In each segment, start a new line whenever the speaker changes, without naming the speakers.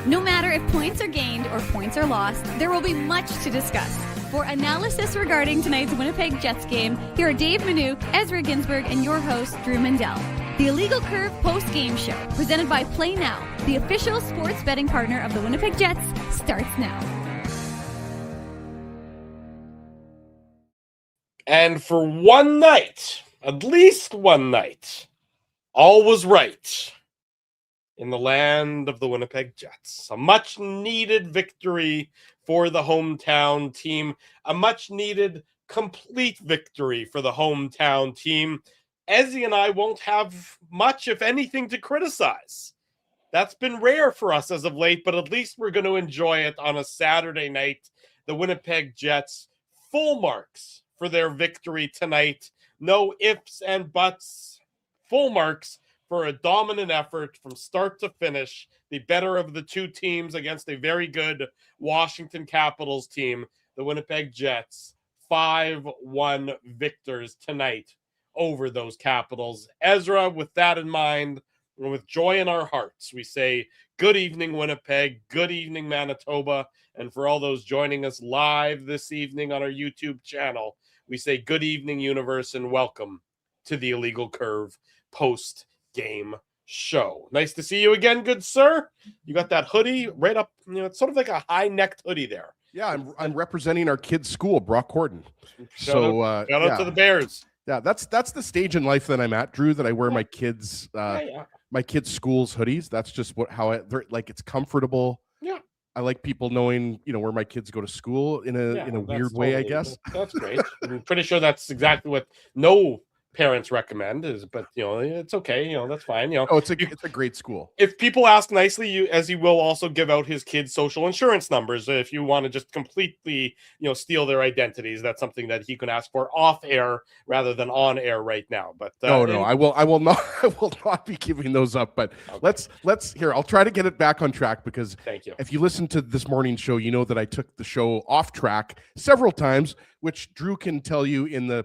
No matter if points are gained or points are lost, there will be much to discuss. For analysis regarding tonight's Winnipeg Jets game, here are Dave Manouk, Ezra Ginsburg, and your host, Drew Mandel. The Illegal Curve Postgame Show, presented by Play Now, the official sports betting partner of the Winnipeg Jets, starts now.
And for one night, at least one night, all was right in the land of the Winnipeg Jets. A much-needed victory for the hometown team. A much-needed complete victory for the hometown team. Ezzy and I won't have much, if anything, to criticize. That's been rare for us as of late, but at least we're going to enjoy it on a Saturday night. The Winnipeg Jets, full marks for their victory tonight. No ifs and buts. Full marks for a dominant effort from start to finish. The better of the two teams against a very good Washington Capitals team. The Winnipeg Jets, 5-1 victors tonight over those Capitals. Ezra, with that in mind, and with joy in our hearts, we say good evening, Winnipeg. Good evening, Manitoba. And for all those joining us live this evening on our YouTube channel, we say good evening, universe, and welcome to the Illegal Curve post-game show. Nice to see you again, good sir. You got that hoodie right up, it's sort of like a high-necked hoodie there.
Yeah, I'm representing our kids' school, Brock Gordon.
Shout out to the Bears.
Yeah, that's the stage in life that I'm at, Drew, that I wear my kids' my kids' school's hoodies. That's just they're like, it's comfortable.
Yeah.
I like people knowing, where my kids go to school in a weird way, I guess.
That's great. I'm pretty sure that's exactly what no parents recommend but it's okay, that's fine.
It's a great school.
If people ask nicely, he will also give out his kids' social insurance numbers if you want to just completely steal their identities. That's something that he can ask for off air rather than on air right now. But
I will not be giving those up. But okay. let's here. I'll try to get it back on track, because
thank you.
If you listen to this morning's show, you know that I took the show off track several times, which Drew can tell you in the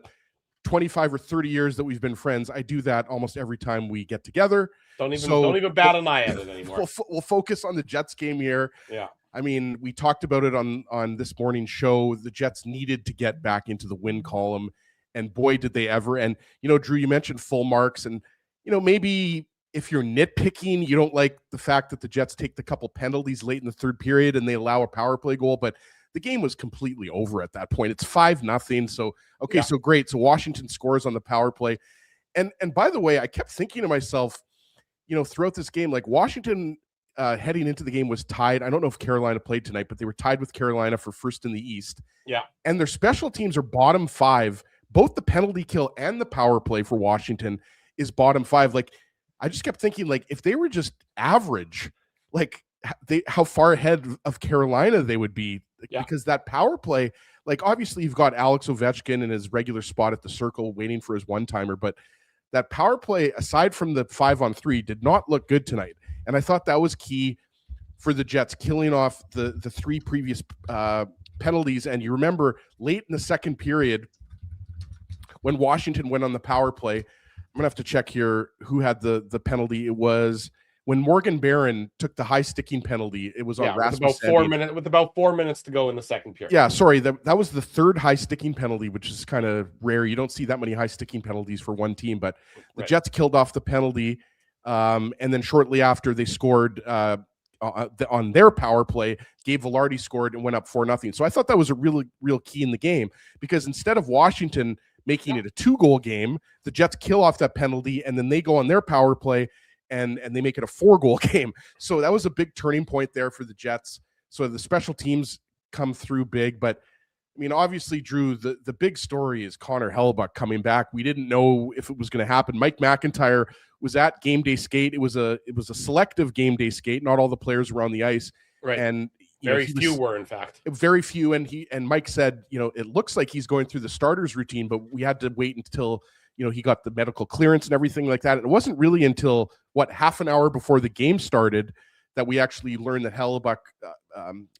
25 or 30 years that we've been friends, I do that almost every time we get together.
Don't even bat an eye at it anymore.
We'll focus on the Jets game here.
Yeah.
I mean, we talked about it on this morning's show. The Jets needed to get back into the win column, and boy, did they ever. And, Drew, you mentioned full marks, and, maybe if you're nitpicking, you don't like the fact that the Jets take the couple penalties late in the third period and they allow a power play goal, but the game was completely over at that point. It's 5-0. So, okay, So great. So Washington scores on the power play. And by the way, I kept thinking to myself, throughout this game, like Washington heading into the game was tied. I don't know if Carolina played tonight, but they were tied with Carolina for first in the East.
Yeah.
And their special teams are bottom 5. Both the penalty kill and the power play for Washington is bottom 5. Like, I just kept thinking, like, if they were just average, like, how far ahead of Carolina they would be, because that power play, like, obviously you've got Alex Ovechkin in his regular spot at the circle waiting for his one-timer, but that power play, aside from the 5-on-3, did not look good tonight. And I thought that was key for the Jets, killing off the 3 previous penalties. And you remember late in the second period when Washington went on the power play, I'm gonna have to check here who had the penalty. It was when Morgan Barron took the high sticking penalty. It was on Rasmus
with about 4 minutes to go in the second period.
Yeah, sorry, that was the third high sticking penalty, which is kind of rare. You don't see that many high sticking penalties for one team, but the Jets killed off the penalty, and then shortly after they scored on their power play. Gabe Velarde scored and went up 4-0. So I thought that was a real key in the game, because instead of Washington making it a 2-goal game, the Jets kill off that penalty, and then they go on their power play and they make it a 4-goal game. So that was a big turning point there for the Jets. So the special teams come through big. But, I mean, obviously, Drew, the big story is Connor Hellebuyck coming back. We didn't know if it was going to happen. Mike McIntyre was at game day skate. It was a selective game day skate. Not all the players were on the ice.
Right.
And
very few were, in fact.
Very few. And Mike said, it looks like he's going through the starters routine, but we had to wait until, he got the medical clearance and everything like that. It wasn't really until half an hour before the game started that we actually learned that Hellebuyck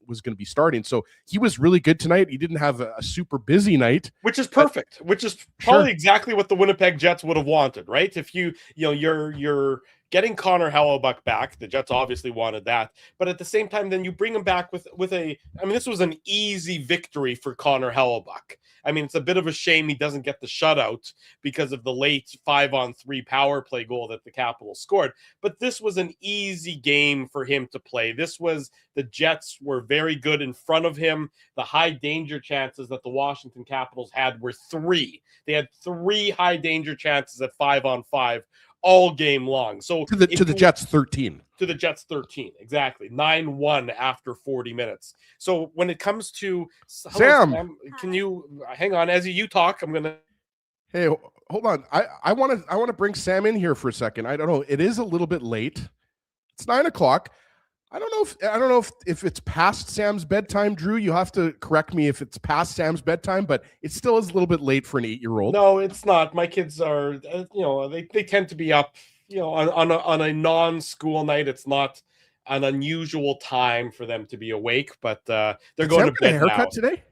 was going to be starting. So he was really good tonight. He didn't have a super busy night,
which is perfect. Which is probably exactly what the Winnipeg Jets would have wanted, right? If you're getting Connor Hellebuyck back, the Jets obviously wanted that, but at the same time, then you bring him back with a. I mean, this was an easy victory for Connor Hellebuyck. I mean, it's a bit of a shame he doesn't get the shutout because of the late 5-on-3 power play goal that the Capitals scored. But this was an easy game for him to play. The Jets were very good in front of him. The high danger chances that the Washington Capitals had were 3. They had 3 high danger chances at 5-on-5 all game long. So
to the Jets 13.
To the Jets 13, exactly. 9-1 after 40 minutes. So when it comes to
Sam,
can you hang on as you talk? I'm gonna.
Hey, hold on. I want to bring Sam in here for a second. I don't know. It is a little bit late. It's 9:00. I don't know if it's past Sam's bedtime, Drew. You have to correct me if it's past Sam's bedtime, but it still is a little bit late for an 8-year-old.
No, it's not. My kids are, they tend to be up, on a non-school night. It's not an unusual time for them to be awake, but they're going to bed now.
Haircut today?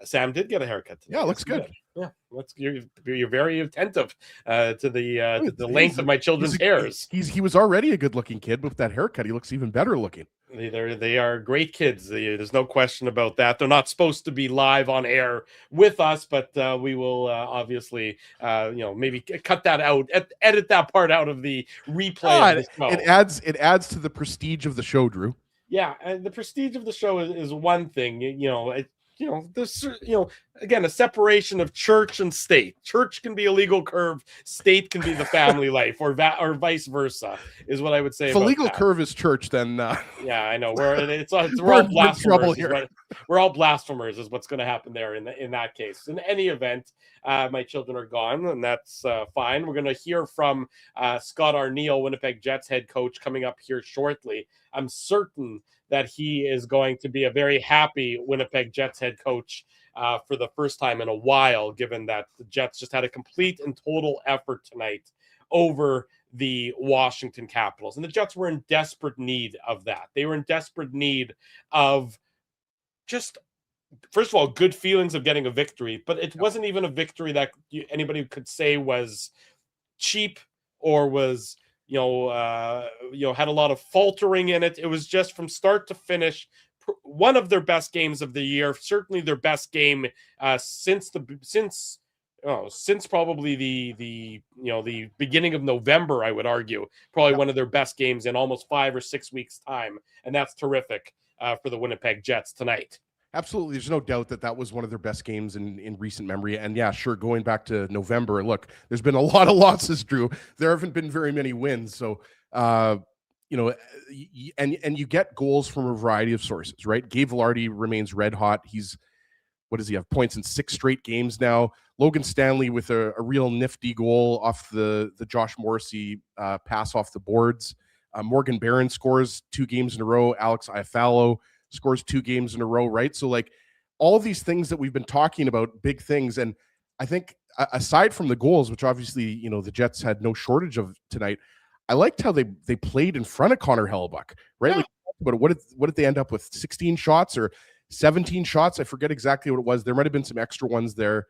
Sam did get a haircut today.
Yeah, looks good.
Yeah, you're very attentive to the length of my children's hairs.
He was already a good-looking kid, but with that haircut, he looks even better looking.
They are great kids. There's no question about that. They're not supposed to be live on air with us, but we will obviously, maybe cut that out, edit that part out of the replay. Of the show.
It adds to the prestige of the show, Drew.
Yeah, and the prestige of the show is one thing. There's again a separation of church and state. Church can be a legal curve, state can be the family life, or vice versa, is what I would say.
If a legal curve is church, then
yeah, I know we're all blasphemers. We're all blasphemers, is what's going to happen there in that case. In any event, my children are gone, and that's fine. We're going to hear from Scott Arneal, Winnipeg Jets head coach, coming up here shortly. I'm certain that he is going to be a very happy Winnipeg Jets head coach for the first time in a while, given that the Jets just had a complete and total effort tonight over the Washington Capitals. And the Jets were in desperate need of that. They were in desperate need of just, first of all, good feelings of getting a victory, but it wasn't even a victory that anybody could say was cheap or was had a lot of faltering in it. It was just from start to finish one of their best games of the year, certainly their best game since probably the beginning of November. I would argue probably one of their best games in almost 5 or 6 weeks time, and that's terrific for the Winnipeg Jets tonight.
Absolutely. There's no doubt that was one of their best games in recent memory. And yeah, sure, going back to November, look, there's been a lot of losses, Drew. There haven't been very many wins. So, and you get goals from a variety of sources, right? Gabe Vilardi remains red hot. What does he have? Points in 6 straight games now. Logan Stanley with a real nifty goal off the Josh Morrissey pass off the boards. Morgan Barron scores 2 games in a row. Alex Iafallo scores 2 games in a row, right? So like all these things that we've been talking about, big things. And I think aside from the goals, which obviously, the Jets had no shortage of tonight, I liked how they played in front of Connor Hellebuyck, right?
Yeah.
Like, but what did they end up with? 16 shots or 17 shots? I forget exactly what it was. There might've been some extra ones there.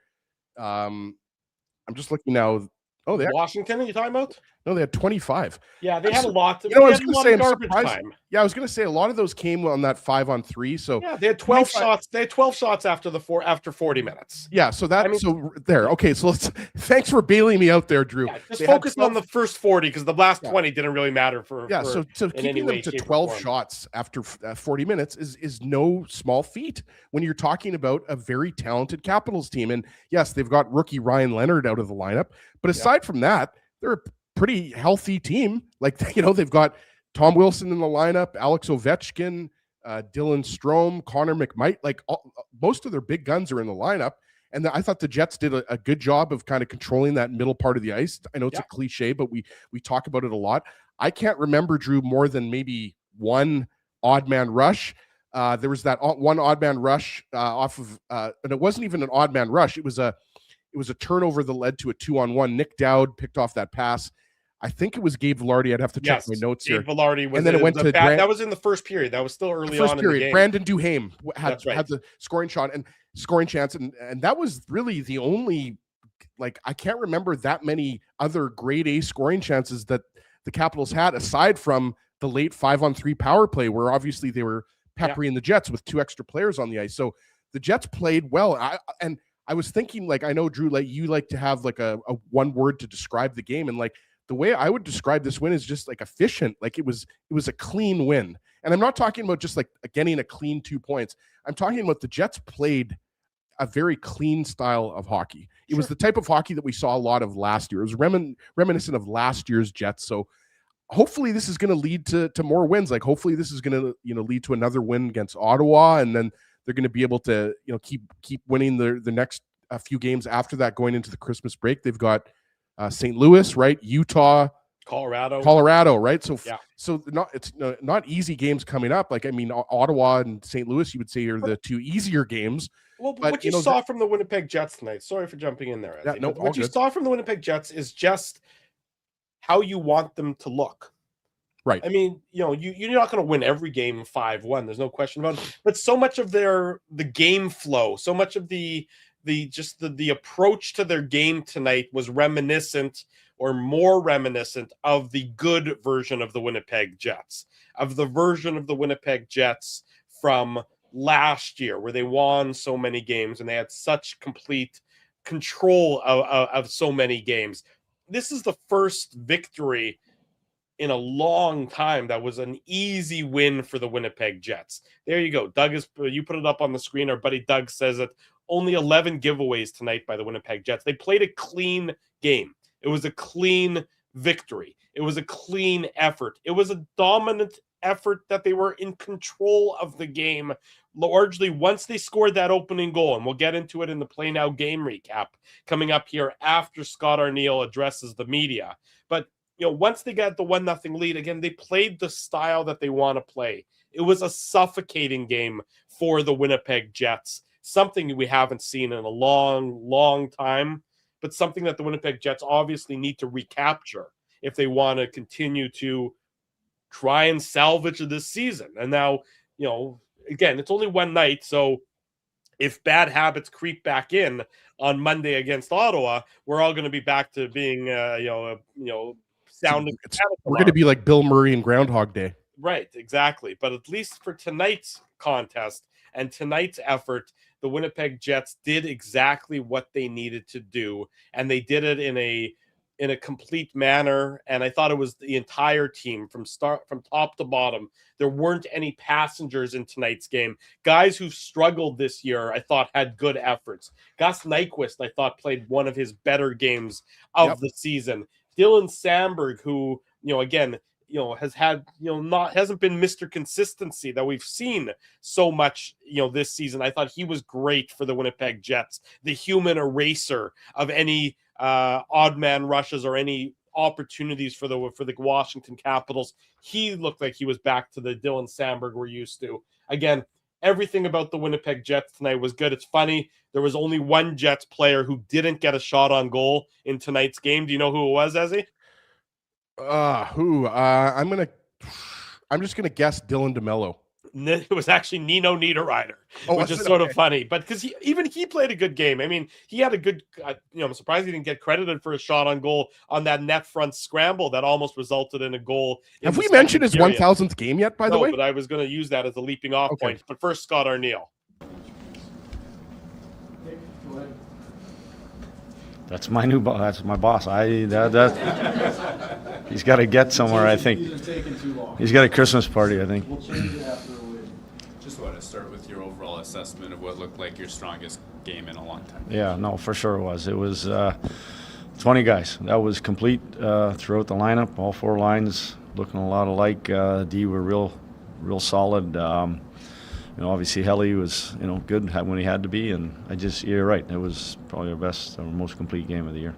I'm just looking now. Oh,
Washington, are you talking about?
No, they had 25.
Yeah, they had a lot.
I was going to say
garbage time.
Yeah, I was going to say a lot of those came on that 5-on-3. So
yeah, they had 12 shots. They had 12 shots after 40 minutes.
Yeah, so there. Okay, so thanks for bailing me out there, Drew.
Yeah, just focus on the first 40 because the last 20 didn't really matter for.
Yeah, so keeping them to 12 shots after 40 minutes is no small feat when you're talking about a very talented Capitals team. And yes, they've got rookie Ryan Leonard out of the lineup, but aside from that, they're a pretty healthy team. Like, they've got Tom Wilson in the lineup, Alex Ovechkin, Dylan Strome, Connor McMight, like most of their big guns are in the lineup. And I thought the Jets did a good job of kind of controlling that middle part of the ice. I know it's a cliche, but we talk about it a lot. I can't remember, Drew, more than maybe one odd man rush. There was that one odd man rush off of, and it wasn't even an odd man rush. It was a turnover that led to a 2-on-1. Nick Dowd picked off that pass. I think it was Gabe Velarde. I'd have to check my notes
Gabe
here.
Velarde was,
and then it went to
that was in the first period. That was still early on in the game.
Brandon Duhaime had the scoring shot and scoring chance, and that was really the only, like, I can't remember that many other grade A scoring chances that the Capitals had aside from the late 5-on-3 power play, where obviously they were peppering the Jets with 2 extra players on the ice. So the Jets played well. I was thinking, like, I know, Drew, like, you like to have like a one word to describe the game, and like the way I would describe this win is just like efficient. Like it was a clean win. And I'm not talking about just like getting a clean 2 points. I'm talking about the Jets played a very clean style of hockey. It was the type of hockey that we saw a lot of last year. It was reminiscent of last year's Jets. So hopefully this is going to lead to more wins. Like hopefully this is going to, lead to another win against Ottawa, and then they're going to be able to, keep winning the next few games after that going into the Christmas break. They've got St. Louis, right? Utah, Colorado, right? So it's not easy games coming up. Like, I mean, Ottawa and St. Louis, you would say, are the 2 easier games.
Well, but what you saw from the Winnipeg Jets tonight, sorry for jumping in there, what you saw from the Winnipeg Jets is just how you want them to look.
Right.
I mean, you're not going to win every game 5-1. There's no question about it. But so much of the game flow, so much of the approach to their game tonight was reminiscent or more reminiscent of the good version of the Winnipeg Jets, of the version of the Winnipeg Jets from last year, where they won so many games and they had such complete control of so many games. This is the first victory in a long time that was an easy win for the Winnipeg Jets. There you go. Doug, you put it up on the screen. Our buddy Doug says it. Only 11 giveaways tonight by the Winnipeg Jets. They played a clean game. It was a clean victory. It was a clean effort. It was a dominant effort that they were in control of the game largely once they scored that opening goal. And we'll get into it in the Play Now game recap coming up here after Scott Arneal addresses the media. But once they got the 1-0 lead, again, they played the style that they want to play. It was a suffocating game for the Winnipeg Jets, something we haven't seen in a long, long time, but something that the Winnipeg Jets obviously need to recapture if they want to continue to try and salvage this season. And now, again, it's only one night, so if bad habits creep back in on Monday against Ottawa, we're all going to be back to being, sounding.
We're going to be like Bill Murray and Groundhog Day.
Right, exactly. But at least for tonight's contest and tonight's effort, the Winnipeg Jets did exactly what they needed to do, and they did it in a complete manner. And I thought it was the entire team from top to bottom. There weren't any passengers in tonight's game. Guys who've struggled this year, I thought, had good efforts. Gus Nyquist, I thought, played one of his better games of the season. Dylan Samberg, who, again, hasn't been Mr. Consistency that we've seen so much, this season. I thought he was great for the Winnipeg Jets, the human eraser of any odd man rushes or any opportunities for the Washington Capitals. He looked like he was back to the Dylan Samberg we're used to. Again, everything about the Winnipeg Jets tonight was good. It's funny, there was only one Jets player who didn't get a shot on goal in tonight's game. Do you know who it was, Ezzy?
I'm just gonna guess Dylan DeMello.
It was actually Nino Niederreiter, which is sort of funny, but because he played a good game. I mean, he had a good. I'm surprised he didn't get credited for a shot on goal on that net front scramble that almost resulted in a goal.
Have we mentioned his 1,000th game yet? By the way,
but I was going to use that as a leaping off point. But first, Scott Arneal.
That's my new boss. That's my boss. He's got to get somewhere. I think he's got a Christmas party. I think.
We'll change it after the win. Just want to start with your overall assessment of what looked like your strongest game in a long time.
Yeah, no, for sure it was. It was 20 guys. That was complete throughout the lineup. All 4 lines looking a lot alike. D were real solid. Obviously Helly was good when he had to be, and you're right. It was probably our best, our most complete game of the year.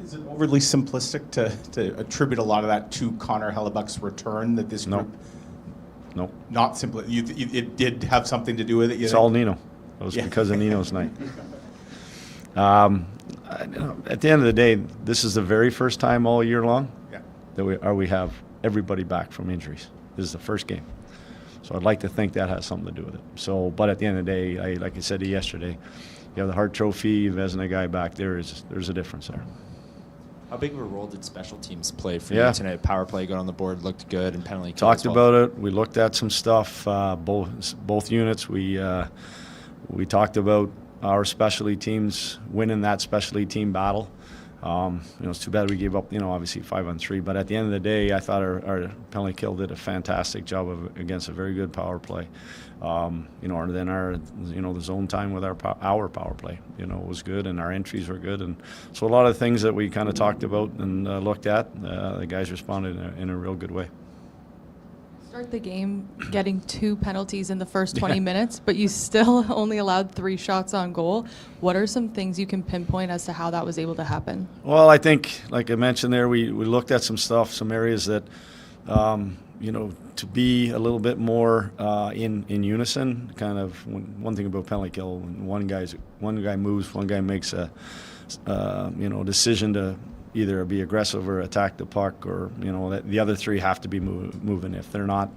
Is it overly simplistic to attribute a lot of that to Connor Hellebuck's return? That this group,
no,
not simply. It did have something to do with it.
It's all Nino. It was because of Nino's night. At the end of the day, this is the very first time all year long
Yeah.
that we have everybody back from injuries. This is the first game. So I'd like to think that has something to do with it. So, but at the end of the day, like I said to you yesterday, you have the Hart Trophy, Vezina guy back there. There's a difference there.
How big of a role did special teams play for
Yeah.
you tonight? Power play got on the board, looked good, and penalty kill
Talked
as well.
about it. We looked at some stuff. Both units. We talked about our specialty teams winning that specialty team battle. It's too bad we gave up, obviously 5-on-3. But at the end of the day, I thought our penalty kill did a fantastic job against a very good power play. And then the zone time with our power play, was good, and our entries were good. And so a lot of things that we kind of talked about and looked at, the guys responded in a real good way.
Start the game getting 2 penalties in the first 20 minutes, but you still only allowed 3 shots on goal. What are some things you can pinpoint as to how that was able to happen?
Well, I think, like I mentioned there, we looked at some stuff, some areas that, to be a little bit more in unison. Kind of one thing about penalty kill, when one guy moves, one guy makes a decision to either be aggressive or attack the puck, or the other 3 have to be moving. If they're not,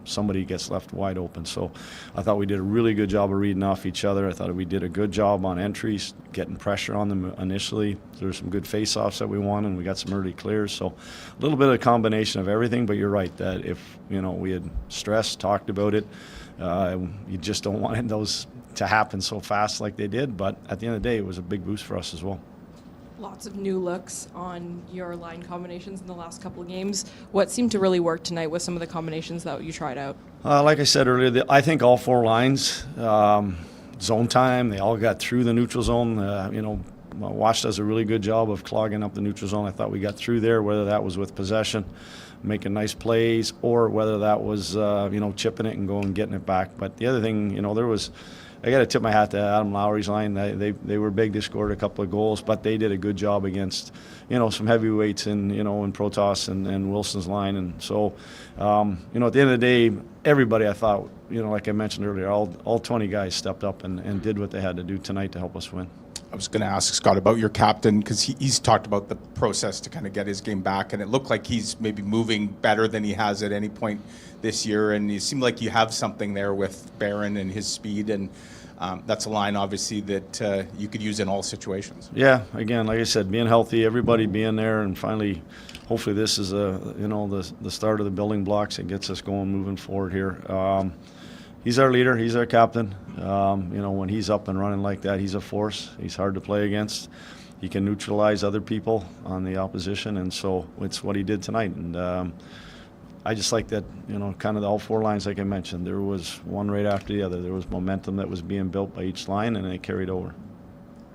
somebody gets left wide open. So I thought we did a really good job of reading off each other. I thought we did a good job on entries, getting pressure on them initially. There were some good face-offs that we won, and we got some early clears. So a little bit of a combination of everything, but you're right that if we had stressed, talked about it, you just don't want those to happen so fast like they did. But at the end of the day, it was a big boost for us as well.
Lots of new looks on your line combinations in the last couple of games. What seemed to really work tonight with some of the combinations that you tried out?
Like I said earlier, I think all 4 lines, zone time, they all got through the neutral zone. Wash does a really good job of clogging up the neutral zone. I thought we got through there, whether that was with possession, making nice plays, or whether that was, chipping it and going and getting it back. But the other thing, I got to tip my hat to Adam Lowry's line. They were big. They scored a couple of goals, but they did a good job against, some heavyweights in Protoss and Wilson's line. And so, at the end of the day, everybody, I thought, like I mentioned earlier, all 20 guys stepped up and did what they had to do tonight to help us win.
I was going to ask Scott about your captain, because he's talked about the process to kind of get his game back, and it looked like he's maybe moving better than he has at any point this year, and it seemed like you have something there with Barron and his speed, and that's a line obviously that you could use in all situations.
Yeah, again, like I said, being healthy, everybody being there, and finally, hopefully this is the start of the building blocks and gets us going, moving forward here. He's our leader. He's our captain. When he's up and running like that, he's a force. He's hard to play against. He can neutralize other people on the opposition, and so it's what he did tonight. And I just like that, kind of all 4 lines, like I mentioned. There was one right after the other. There was momentum that was being built by each line, and it carried over.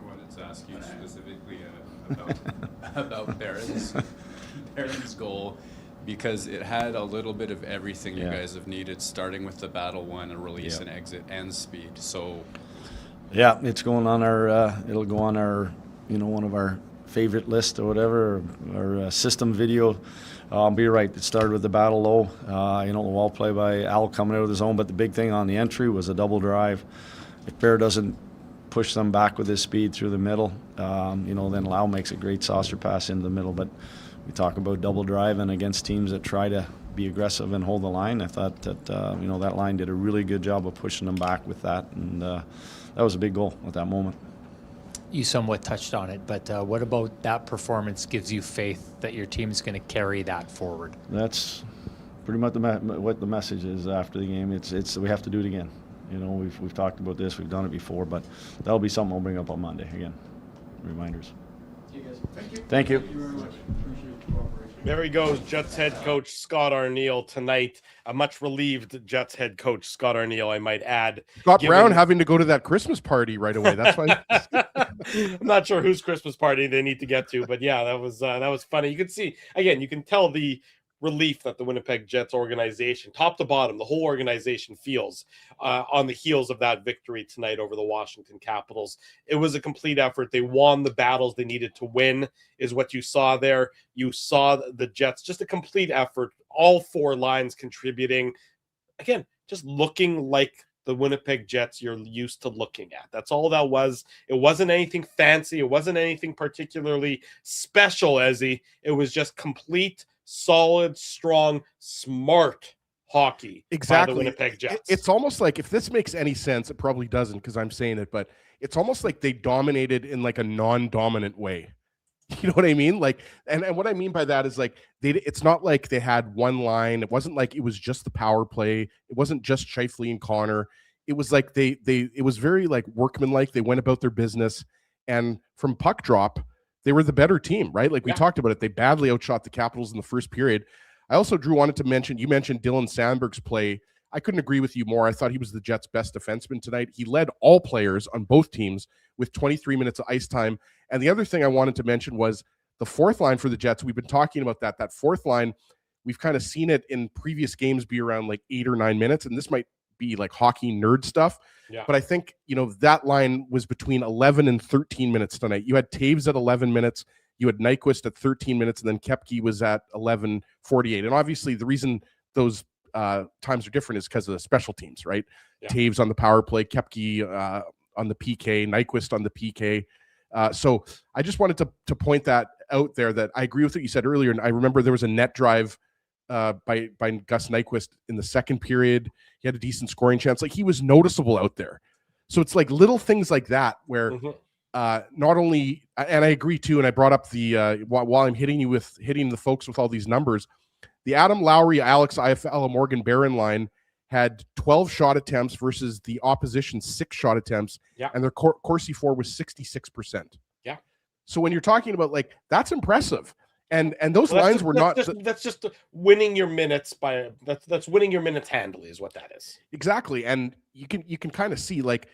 I wanted to ask you specifically about Barron's goal, because it had a little bit of everything you guys have needed, starting with the battle one, a release, and exit, and speed. So,
yeah, it's going on our. It'll go on our, one of our favorite list or whatever, or system video. But you're right. It started with the battle low. The wall play by Al coming out of the zone. But the big thing on the entry was a double drive. If Bear doesn't push them back with his speed through the middle, then Lau makes a great saucer pass into the middle. But we talk about double driving against teams that try to be aggressive and hold the line. I thought that that line did a really good job of pushing them back with that, and that was a big goal at that moment.
You somewhat touched on it, but what about that performance gives you faith that your team's going to carry that forward?
That's pretty much what the message is after the game. It's we have to do it again. We've talked about this, we've done it before, but that'll be something I'll bring up on Monday again. Reminders. Thank you.
Very much. Appreciate the cooperation.
There he goes, Jets head coach Scott Arneal tonight. A much relieved Jets head coach Scott Arneal, I might add.
Scott Brown having to go to that Christmas party right away. That's why.
I'm not sure whose Christmas party they need to get to, but yeah, that was funny. You can see again, you can tell the relief that the Winnipeg Jets organization, top to bottom, the whole organization feels on the heels of that victory tonight over the Washington Capitals. It was a complete effort. They won the battles they needed to win, is what you saw there. You saw the Jets, just a complete effort, all 4 lines contributing. Again, just looking like the Winnipeg Jets you're used to looking at. That's all that was. It wasn't anything fancy. It wasn't anything particularly special, Ezzy. It was just complete, solid, strong, smart hockey by the Winnipeg Jets.
It's almost like, if this makes any sense, it probably doesn't because I'm saying it, but it's almost like they dominated in like a non-dominant way. You know what I mean? Like, and what I mean by that is like, it's not like they had one line. It wasn't like it was just the power play. It wasn't just Scheifele and Connor. It was like it was very like workmanlike. They went about their business, and from puck drop, they were the better team, right? Like we talked about it. They badly outshot the Capitals in the first period. I also, Drew, wanted to mention, you mentioned Dylan Sandberg's play. I couldn't agree with you more. I thought he was the Jets' best defenseman tonight. He led all players on both teams with 23 minutes of ice time. And the other thing I wanted to mention was the fourth line for the Jets. We've been talking about that. That fourth line, we've kind of seen it in previous games be around like 8 or 9 minutes. And this might be like hockey nerd stuff. Yeah. But I think, that line was between 11 and 13 minutes tonight. You had Taves at 11 minutes. You had Nyquist at 13 minutes, and then Koepke was at 11:48. And obviously the reason those times are different is because of the special teams, right? Yeah. Taves on the power play, Koepke on the PK, Nyquist on the PK. So I just wanted to point that out there, that I agree with what you said earlier. And I remember there was a net drive by Gus Nyquist in the second period. He had a decent scoring chance. Like, he was noticeable out there. So it's like little things like that where not only, and I agree too, and I brought up the, while I'm hitting the folks with all these numbers, the Adam Lowry, Alex Iafallo, and Morgan Barron line had 12 shot attempts versus the opposition's 6 shot attempts. Yeah. And their Corsi for was 66%. Yeah. So when you're talking about, like, that's impressive. And those lines were not.
That's just winning your minutes by that's winning your minutes handily is what that is.
Exactly. And you can kind of see, like,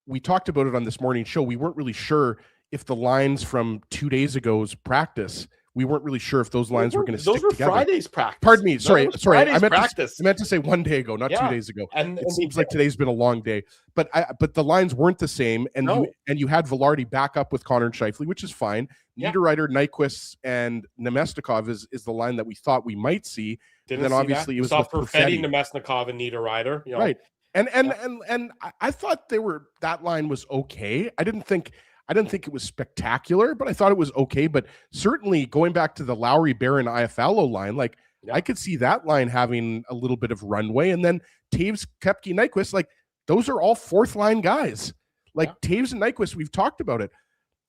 we talked about it on this morning show. We weren't really sure if the lines from 2 days ago's practice, we weren't really sure if those lines were going to stick together.
Those were Friday's practice.
Pardon me. Sorry. I
meant
to say 1 day ago, not 2 days ago. And it seems like today's been a long day. But the lines weren't the same. And you had Velarde back up with Connor and Scheifele, which is fine. Yeah. Niederreiter, Nyquist, and Nemestikov is the line that we thought we might see. And then obviously it was with
Perfetti, Nemestikov, and Niederreiter.
Right. And I thought that line was okay. I didn't think it was spectacular, but I thought it was okay. But certainly going back to the Lowry, Barron, Iafallo line, like, I could see that line having a little bit of runway. And then Taves, Koepke, Nyquist, like, those are all fourth line guys. Like, Taves and Nyquist, we've talked about it.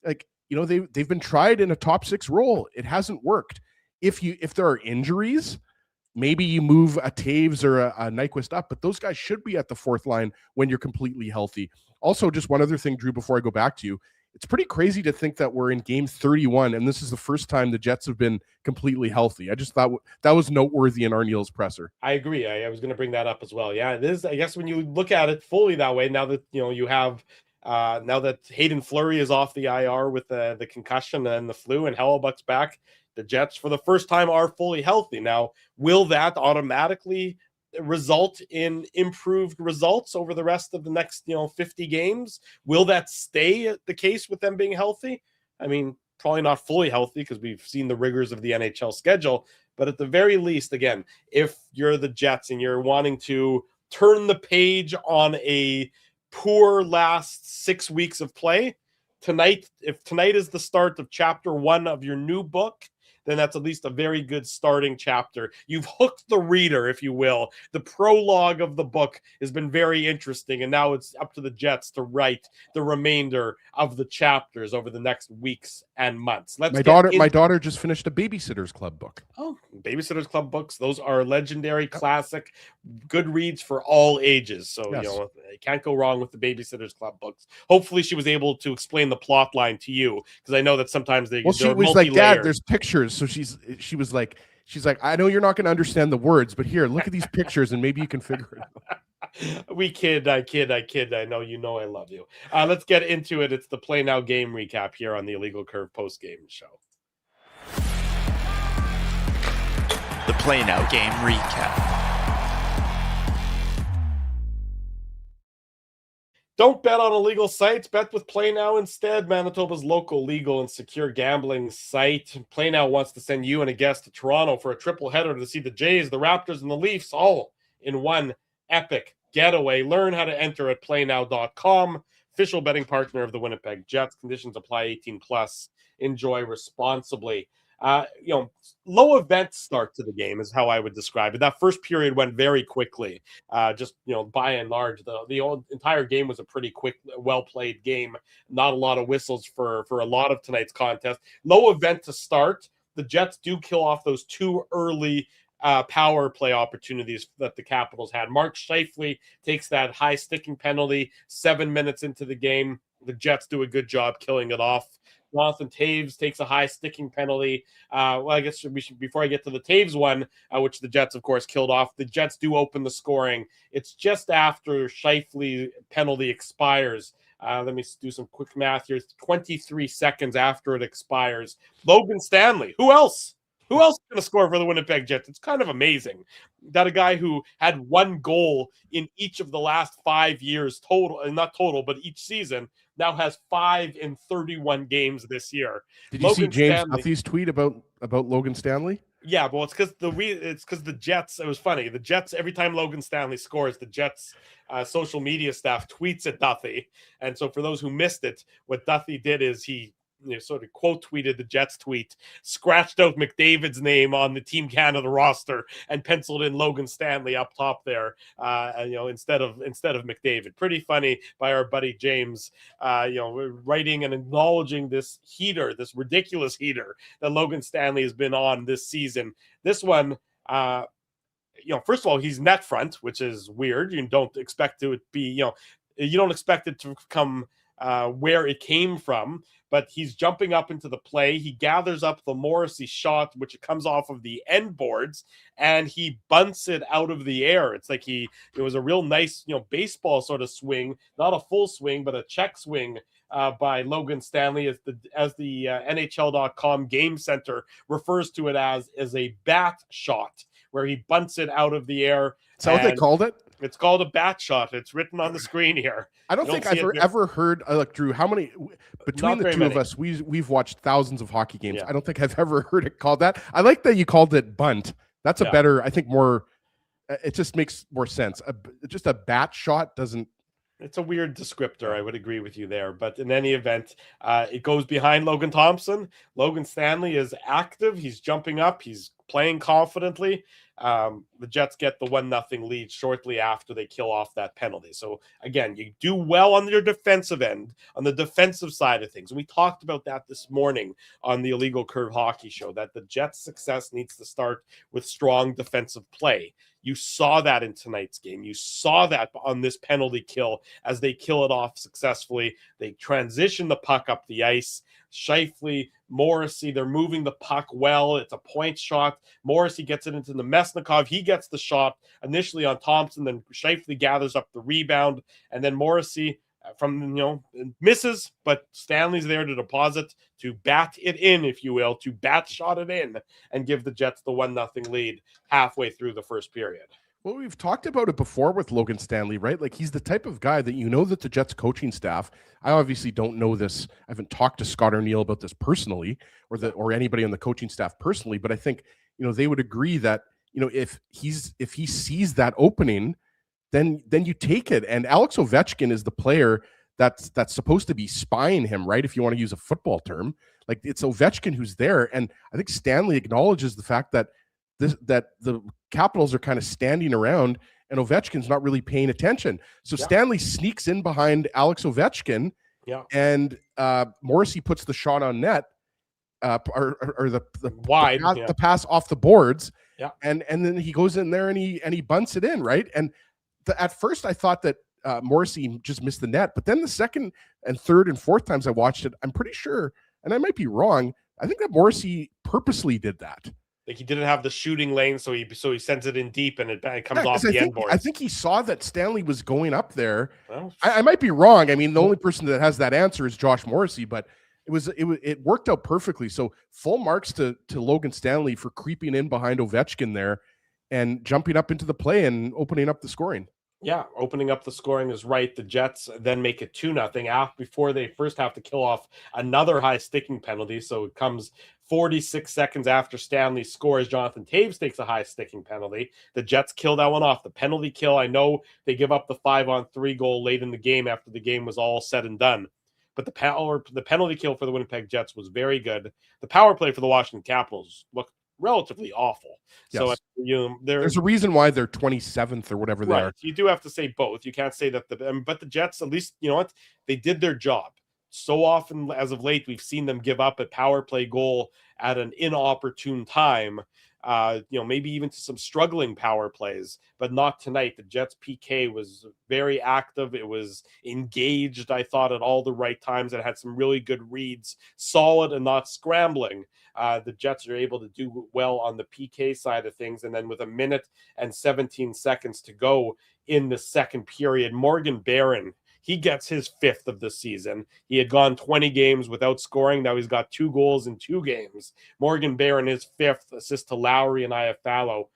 Like, they've been tried in a top 6 role. It hasn't worked. If there are injuries, maybe you move a Taves or a Nyquist up, but those guys should be at the fourth line when you're completely healthy. Also, just one other thing, Drew, before I go back to you, it's pretty crazy to think that we're in game 31, and this is the first time the Jets have been completely healthy. I just thought that was noteworthy in Arneal's presser.
I agree. I was going to bring that up as well. Yeah, it is. I guess when you look at it fully that way, now that you have now that Hayden Fleury is off the IR with the concussion and the flu, and Hellebuck's back, the Jets for the first time are fully healthy. Now, will that automatically result in improved results over the rest of the next 50 games? Will that stay the case with them being healthy? I mean, probably not fully healthy because we've seen the rigors of the NHL schedule, but at the very least, again, if you're the Jets and you're wanting to turn the page on a poor last 6 weeks of play, if tonight is the start of chapter 1 of your new book, then that's at least a very good starting chapter. You've hooked the reader, if you will. The prologue of the book has been very interesting, and now it's up to the Jets to write the remainder of the chapters over the next weeks and months.
My daughter just finished a Babysitter's Club book.
Oh, Babysitter's Club books. Those are legendary, classic, good reads for all ages. So, yes, you can't go wrong with the Babysitter's Club books. Hopefully she was able to explain the plot line to you, because I know that sometimes she
was like, Dad, there's pictures. So she was like, I know you're not going to understand the words, but here, look at these pictures and maybe you can figure it out.
I kid. I know I love you. Let's get into it. It's the Play Now game recap here on the Illegal Curve Postgame show.
The Play Now game recap.
Don't bet on illegal sites. Bet with Play Now instead. Manitoba's local, legal, and secure gambling site. Play Now wants to send you and a guest to Toronto for a triple header to see the Jays, the Raptors, and the Leafs all in one epic getaway. Learn how to enter at playnow.com. Official betting partner of the Winnipeg Jets. Conditions apply. 18+. Enjoy responsibly. Low event start to the game is how I would describe it. That first period went very quickly. By and large, the entire game was a pretty quick, well-played game. Not a lot of whistles for a lot of tonight's contest. Low event to start. The Jets do kill off those two early power play opportunities that the Capitals had. Mark Scheifele takes that high sticking penalty 7 minutes into the game. The Jets do a good job killing it off. Jonathan Taves takes a high sticking penalty. I guess we should, before I get to the Taves one, which the Jets, of course, killed off, the Jets do open the scoring. It's just after Scheifele penalty expires. Let me do some quick math here. 23 seconds after it expires. Logan Stanley. Who else? Who else is going to score for the Winnipeg Jets? It's kind of amazing that a guy who had one goal in each of the last 5 years total, not total, but each season, now has 5 in 31 games this year.
Did you see James Duffy's tweet about Logan Stanley?
Yeah, well, it's because the Jets. It was funny. The Jets, every time Logan Stanley scores, the Jets social media staff tweets at Duffy. And so, for those who missed it, what Duffy did is he sort of quote tweeted the Jets tweet, scratched out McDavid's name on the Team Canada roster, and penciled in Logan Stanley up top there. Instead of McDavid. Pretty funny by our buddy James. Writing and acknowledging this ridiculous heater that Logan Stanley has been on this season. This one. First of all, he's net front, which is weird. You don't expect it to be. You don't expect it to come where it came from, but he's jumping up into the play. He gathers up the Morrissey shot, which comes off of the end boards, and he bunts it out of the air. It's like it was a real nice, baseball sort of swing, not a full swing, but a check swing by Logan Stanley, as the NHL.com Game Center refers to it as a bat shot, where he bunts it out of the air.
Is that what they called it?
It's called a bat shot. It's written on the screen here.
I don't think I've ever heard, Drew, how many, between the two of us, we've watched thousands of hockey games. Yeah. I don't think I've ever heard it called that. I like that you called it bunt. That's a better, I think more, it just makes more sense. Just a bat shot doesn't.
It's a weird descriptor. I would agree with you there. But in any event, it goes behind Logan Thompson. Logan Stanley is active. He's jumping up. He's playing confidently. The Jets get the 1-0 lead shortly after they kill off that penalty. So again, you do well on your defensive end, on the defensive side of things. And we talked about that this morning on the Illegal Curve Hockey Show, that the Jets' success needs to start with strong defensive play. You saw that in tonight's game. You saw that on this penalty kill as they kill it off successfully. They transition the puck up the ice. Scheifele, Morrissey, they're moving the puck well. It's a point shot. Morrissey gets it into the Mesnikov. He gets the shot initially on Thompson. Then Scheifele gathers up the rebound. And then Morrissey misses, but Stanley's there to deposit, to bat it in, if you will, to bat shot it in and give the Jets the 1-0 lead halfway through the first period.
Well, we've talked about it before with Logan Stanley, right? Like, he's the type of guy that that the Jets coaching staff, I obviously don't know this. I haven't talked to Scott Arneal about this personally, or anybody on the coaching staff personally, but I think, they would agree that, if he sees that opening, then you take it. And Alex Ovechkin is the player that's supposed to be spying him, right? If you want to use a football term, like, it's Ovechkin who's there. And I think Stanley acknowledges the fact that the Capitals are kind of standing around and Ovechkin's not really paying attention. So Stanley sneaks in behind Alex Ovechkin, and Morrissey puts the shot on net, or the pass off the boards, and then he goes in there and he bunts it in, right? And at first I thought that Morrissey just missed the net, but then the second and third and fourth times I watched it, I'm pretty sure, and I might be wrong, I think that Morrissey purposely did that.
Like, he didn't have the shooting lane, so he sends it in deep, and it comes off the end board.
I think he saw that Stanley was going up there. Well, I might be wrong. I mean, the only person that has that answer is Josh Morrissey, but it worked out perfectly. So full marks to Logan Stanley for creeping in behind Ovechkin there and jumping up into the play and opening up the scoring.
Yeah, opening up the scoring is right. The Jets then make it 2-0 before they first have to kill off another high sticking penalty. So it comes 46 seconds after Stanley scores, Jonathan Taves takes a high sticking penalty. The Jets kill that one off. The penalty kill, I know they give up the 5-on-3 goal late in the game after the game was all said and done. But the penalty kill for the Winnipeg Jets was very good. The power play for the Washington Capitals looked relatively awful.
Yes.
So
there's a reason why they're 27th or whatever they are.
You do have to say both. You can't say that but the Jets, at least, you know what? They did their job. So often as of late, we've seen them give up a power play goal at an inopportune time. Maybe even to some struggling power plays, but not tonight. The Jets PK was very active. It was engaged, I thought, at all the right times. It had some really good reads, solid and not scrambling. The Jets are able to do well on the PK side of things. And then with 1 minute and 17 seconds to go in the second period, Morgan Barron, he gets his 5th of the season. He had gone 20 games without scoring. Now he's got 2 goals in 2 games. Morgan Barron, his 5th assist to Lowry and Iafallo.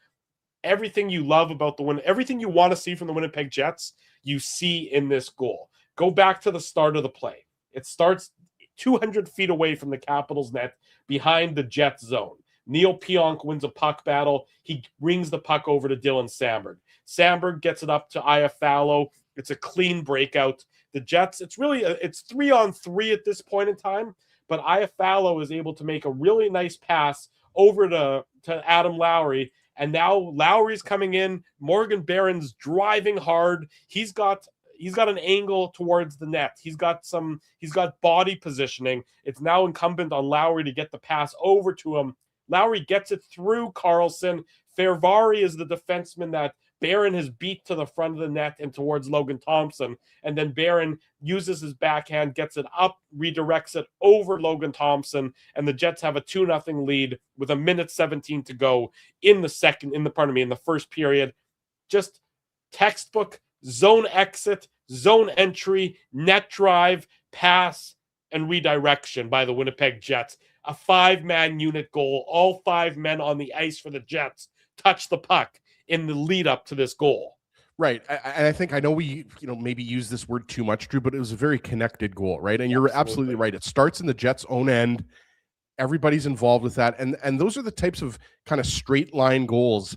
Everything you love about everything you want to see from the Winnipeg Jets, you see in this goal. Go back to the start of the play. It starts 200 feet away from the Capitals net behind the Jets zone. Neil Pionk wins a puck battle. He brings the puck over to Dylan Samberg. Samberg gets it up to Iafallo. It's a clean breakout. The Jets, it's 3-on-3 at this point in time, but Iafallo is able to make a really nice pass over to Adam Lowry, and now Lowry's coming in. Morgan Barron's driving hard. He's got an angle towards the net. He's got body positioning. It's now incumbent on Lowry to get the pass over to him. Lowry gets it through Carlson. Fervari is the defenseman that Barron has beat to the front of the net and towards Logan Thompson. And then Barron uses his backhand, gets it up, redirects it over Logan Thompson. And the Jets have a 2-0 lead with 1 minute 17 to go in the first period. Just textbook zone exit, zone entry, net drive, pass, and redirection by the Winnipeg Jets. A 5-man unit goal. All 5 men on the ice for the Jets touch the puck in the lead up to this goal.
Right. I think, I know we, maybe use this word too much, Drew, but it was a very connected goal, right? And you're absolutely right. It starts in the Jets' own end. Everybody's involved with that. And those are the types of kind of straight line goals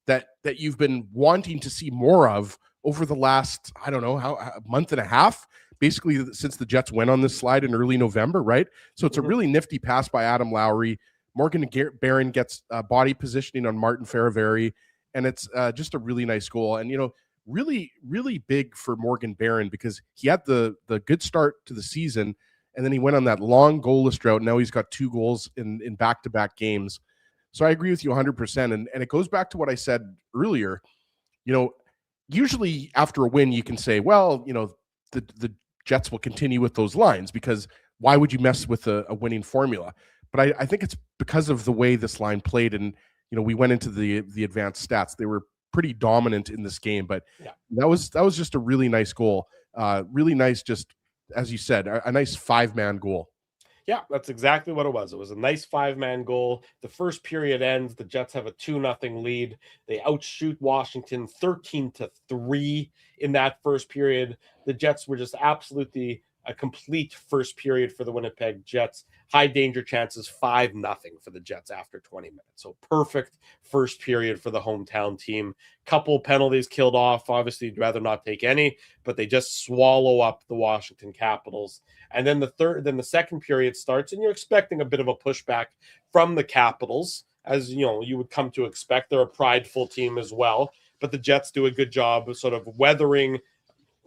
that you've been wanting to see more of over the last, I don't know, a month and a half, basically since the Jets went on this slide in early November, right? So it's a really nifty pass by Adam Lowry. Morgan Barron gets body positioning on Martin Ferravari, and it's just a really nice goal. And, really, really big for Morgan Barron because he had the good start to the season, and then he went on that long goalless drought. Now he's got 2 goals in back-to-back games. So I agree with you 100%. And it goes back to what I said earlier. Usually after a win, you can say, well, the Jets will continue with those lines because why would you mess with a winning formula? But I think it's because of the way this line played. And, we went into the advanced stats. They were pretty dominant in this game, but that was just a really nice goal. Really nice, just as you said, a nice 5-man goal.
Yeah, that's exactly what it was. It was a nice 5-man goal. The first period ends. The Jets have a 2-0 lead. They outshoot Washington 13-3 in that first period. The Jets were just absolutely a complete first period for the Winnipeg Jets. High danger chances, 5-0 for the Jets after 20 minutes. So perfect first period for the hometown team. Couple penalties killed off. Obviously, you'd rather not take any, but they just swallow up the Washington Capitals. And then the second period starts, and you're expecting a bit of a pushback from the Capitals, as you would come to expect. They're a prideful team as well, but the Jets do a good job of sort of weathering.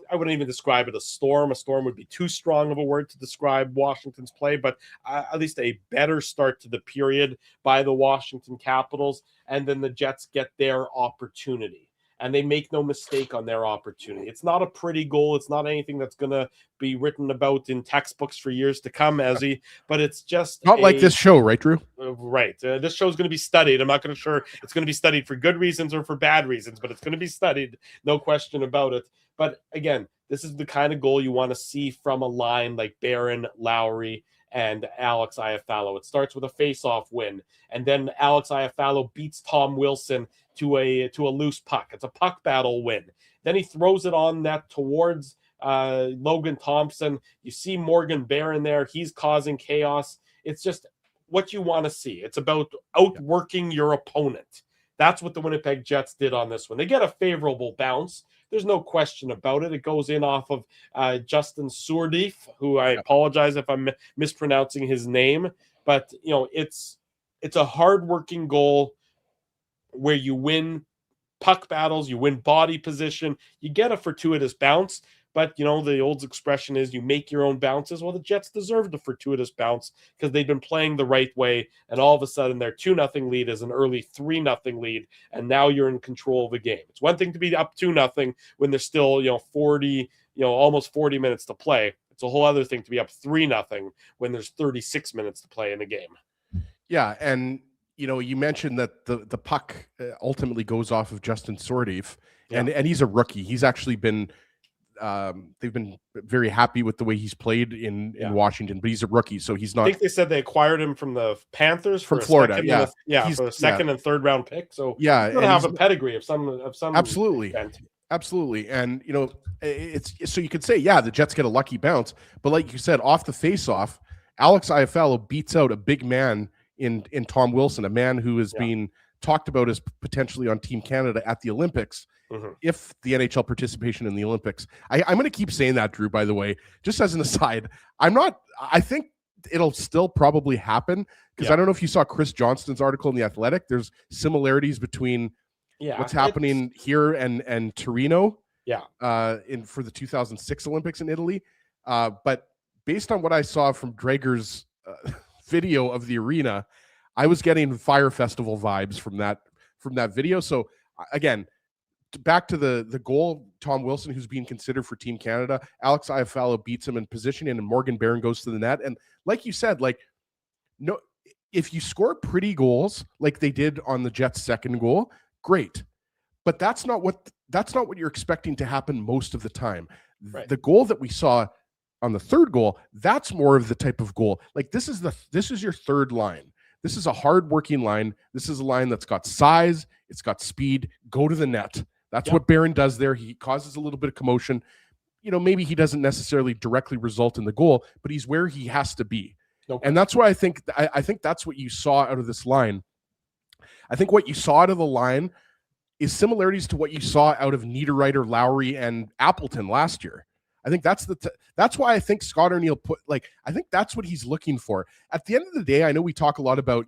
I wouldn't even describe it a storm. A storm would be too strong of a word to describe Washington's play, but at least a better start to the period by the Washington Capitals. And then the Jets get their opportunity, and they make no mistake on their opportunity. It's not a pretty goal. It's not anything that's going to be written about in textbooks for years to come, Ezzy, but it's just
not like this show, right, Drew?
Right. This show is going to be studied. I'm not going to sure it's going to be studied for good reasons or for bad reasons, but it's going to be studied. No question about it. But again, this is the kind of goal you want to see from a line like Barron, Lowry, and Alex Iafallo. It starts with a face-off win, and then Alex Iafallo beats Tom Wilson to a loose puck. It's a puck battle win. Then he throws it on net towards Logan Thompson. You see Morgan Barron there. He's causing chaos. It's just what you want to see. It's about outworking your opponent. That's what the Winnipeg Jets did on this one. They get a favorable bounce. There's no question about it. It goes in off of Justin Sourdif, who I apologize if I'm mispronouncing his name. But, it's a hardworking goal where you win puck battles, you win body position, you get a fortuitous bounce. But, the old expression is you make your own bounces. Well, the Jets deserved a fortuitous bounce because they've been playing the right way. And all of a sudden, their 2-0 lead is an early 3-0 lead. And now you're in control of the game. It's one thing to be up 2-0 when there's still, 40, almost 40 minutes to play. It's a whole other thing to be up 3-0 when there's 36 minutes to play in the game.
Yeah. And, you mentioned that the puck ultimately goes off of Justin Sourdif. And he's a rookie. He's actually been... they've been very happy with the way he's played in Washington, but he's a rookie, so he's not.
I think they said they acquired him from the Panthers
from Florida,
for a second and third round pick. So
he's
going to have a pedigree of some
absolutely,
event.
Absolutely, and it's so you could say the Jets get a lucky bounce, but like you said, off the face-off, Alex Iafallo beats out a big man in Tom Wilson, a man who is being talked about as potentially on Team Canada at the Olympics. Mm-hmm. If the NHL participation in the Olympics, I'm going to keep saying that, Drew, by the way, just as an aside, I think it'll still probably happen because I don't know if you saw Chris Johnston's article in The Athletic. There's similarities between what's happening here and Torino for the 2006 Olympics in Italy. But based on what I saw from Drager's video of the arena, I was getting Fire Festival vibes from that video. So again, back to the goal, Tom Wilson, who's being considered for Team Canada, Alex Iafallo beats him in position, and Morgan Barron goes to the net. And like you said, if you score pretty goals like they did on the Jets' second goal, great. But that's not what you're expecting to happen most of the time. Right. The goal that we saw on the third goal, that's more of the type of goal. Like this is your third line. This is a hard-working line. This is a line that's got size, it's got speed. Go to the net. That's what Barron does there. He causes a little bit of commotion. Maybe he doesn't necessarily directly result in the goal, but he's where he has to be. Okay. And that's why I think that's what you saw out of this line. I think what you saw out of the line is similarities to what you saw out of Niederreiter, Lowry, and Appleton last year. I think that's why I think Scott Arneal I think that's what he's looking for. At the end of the day, I know we talk a lot about,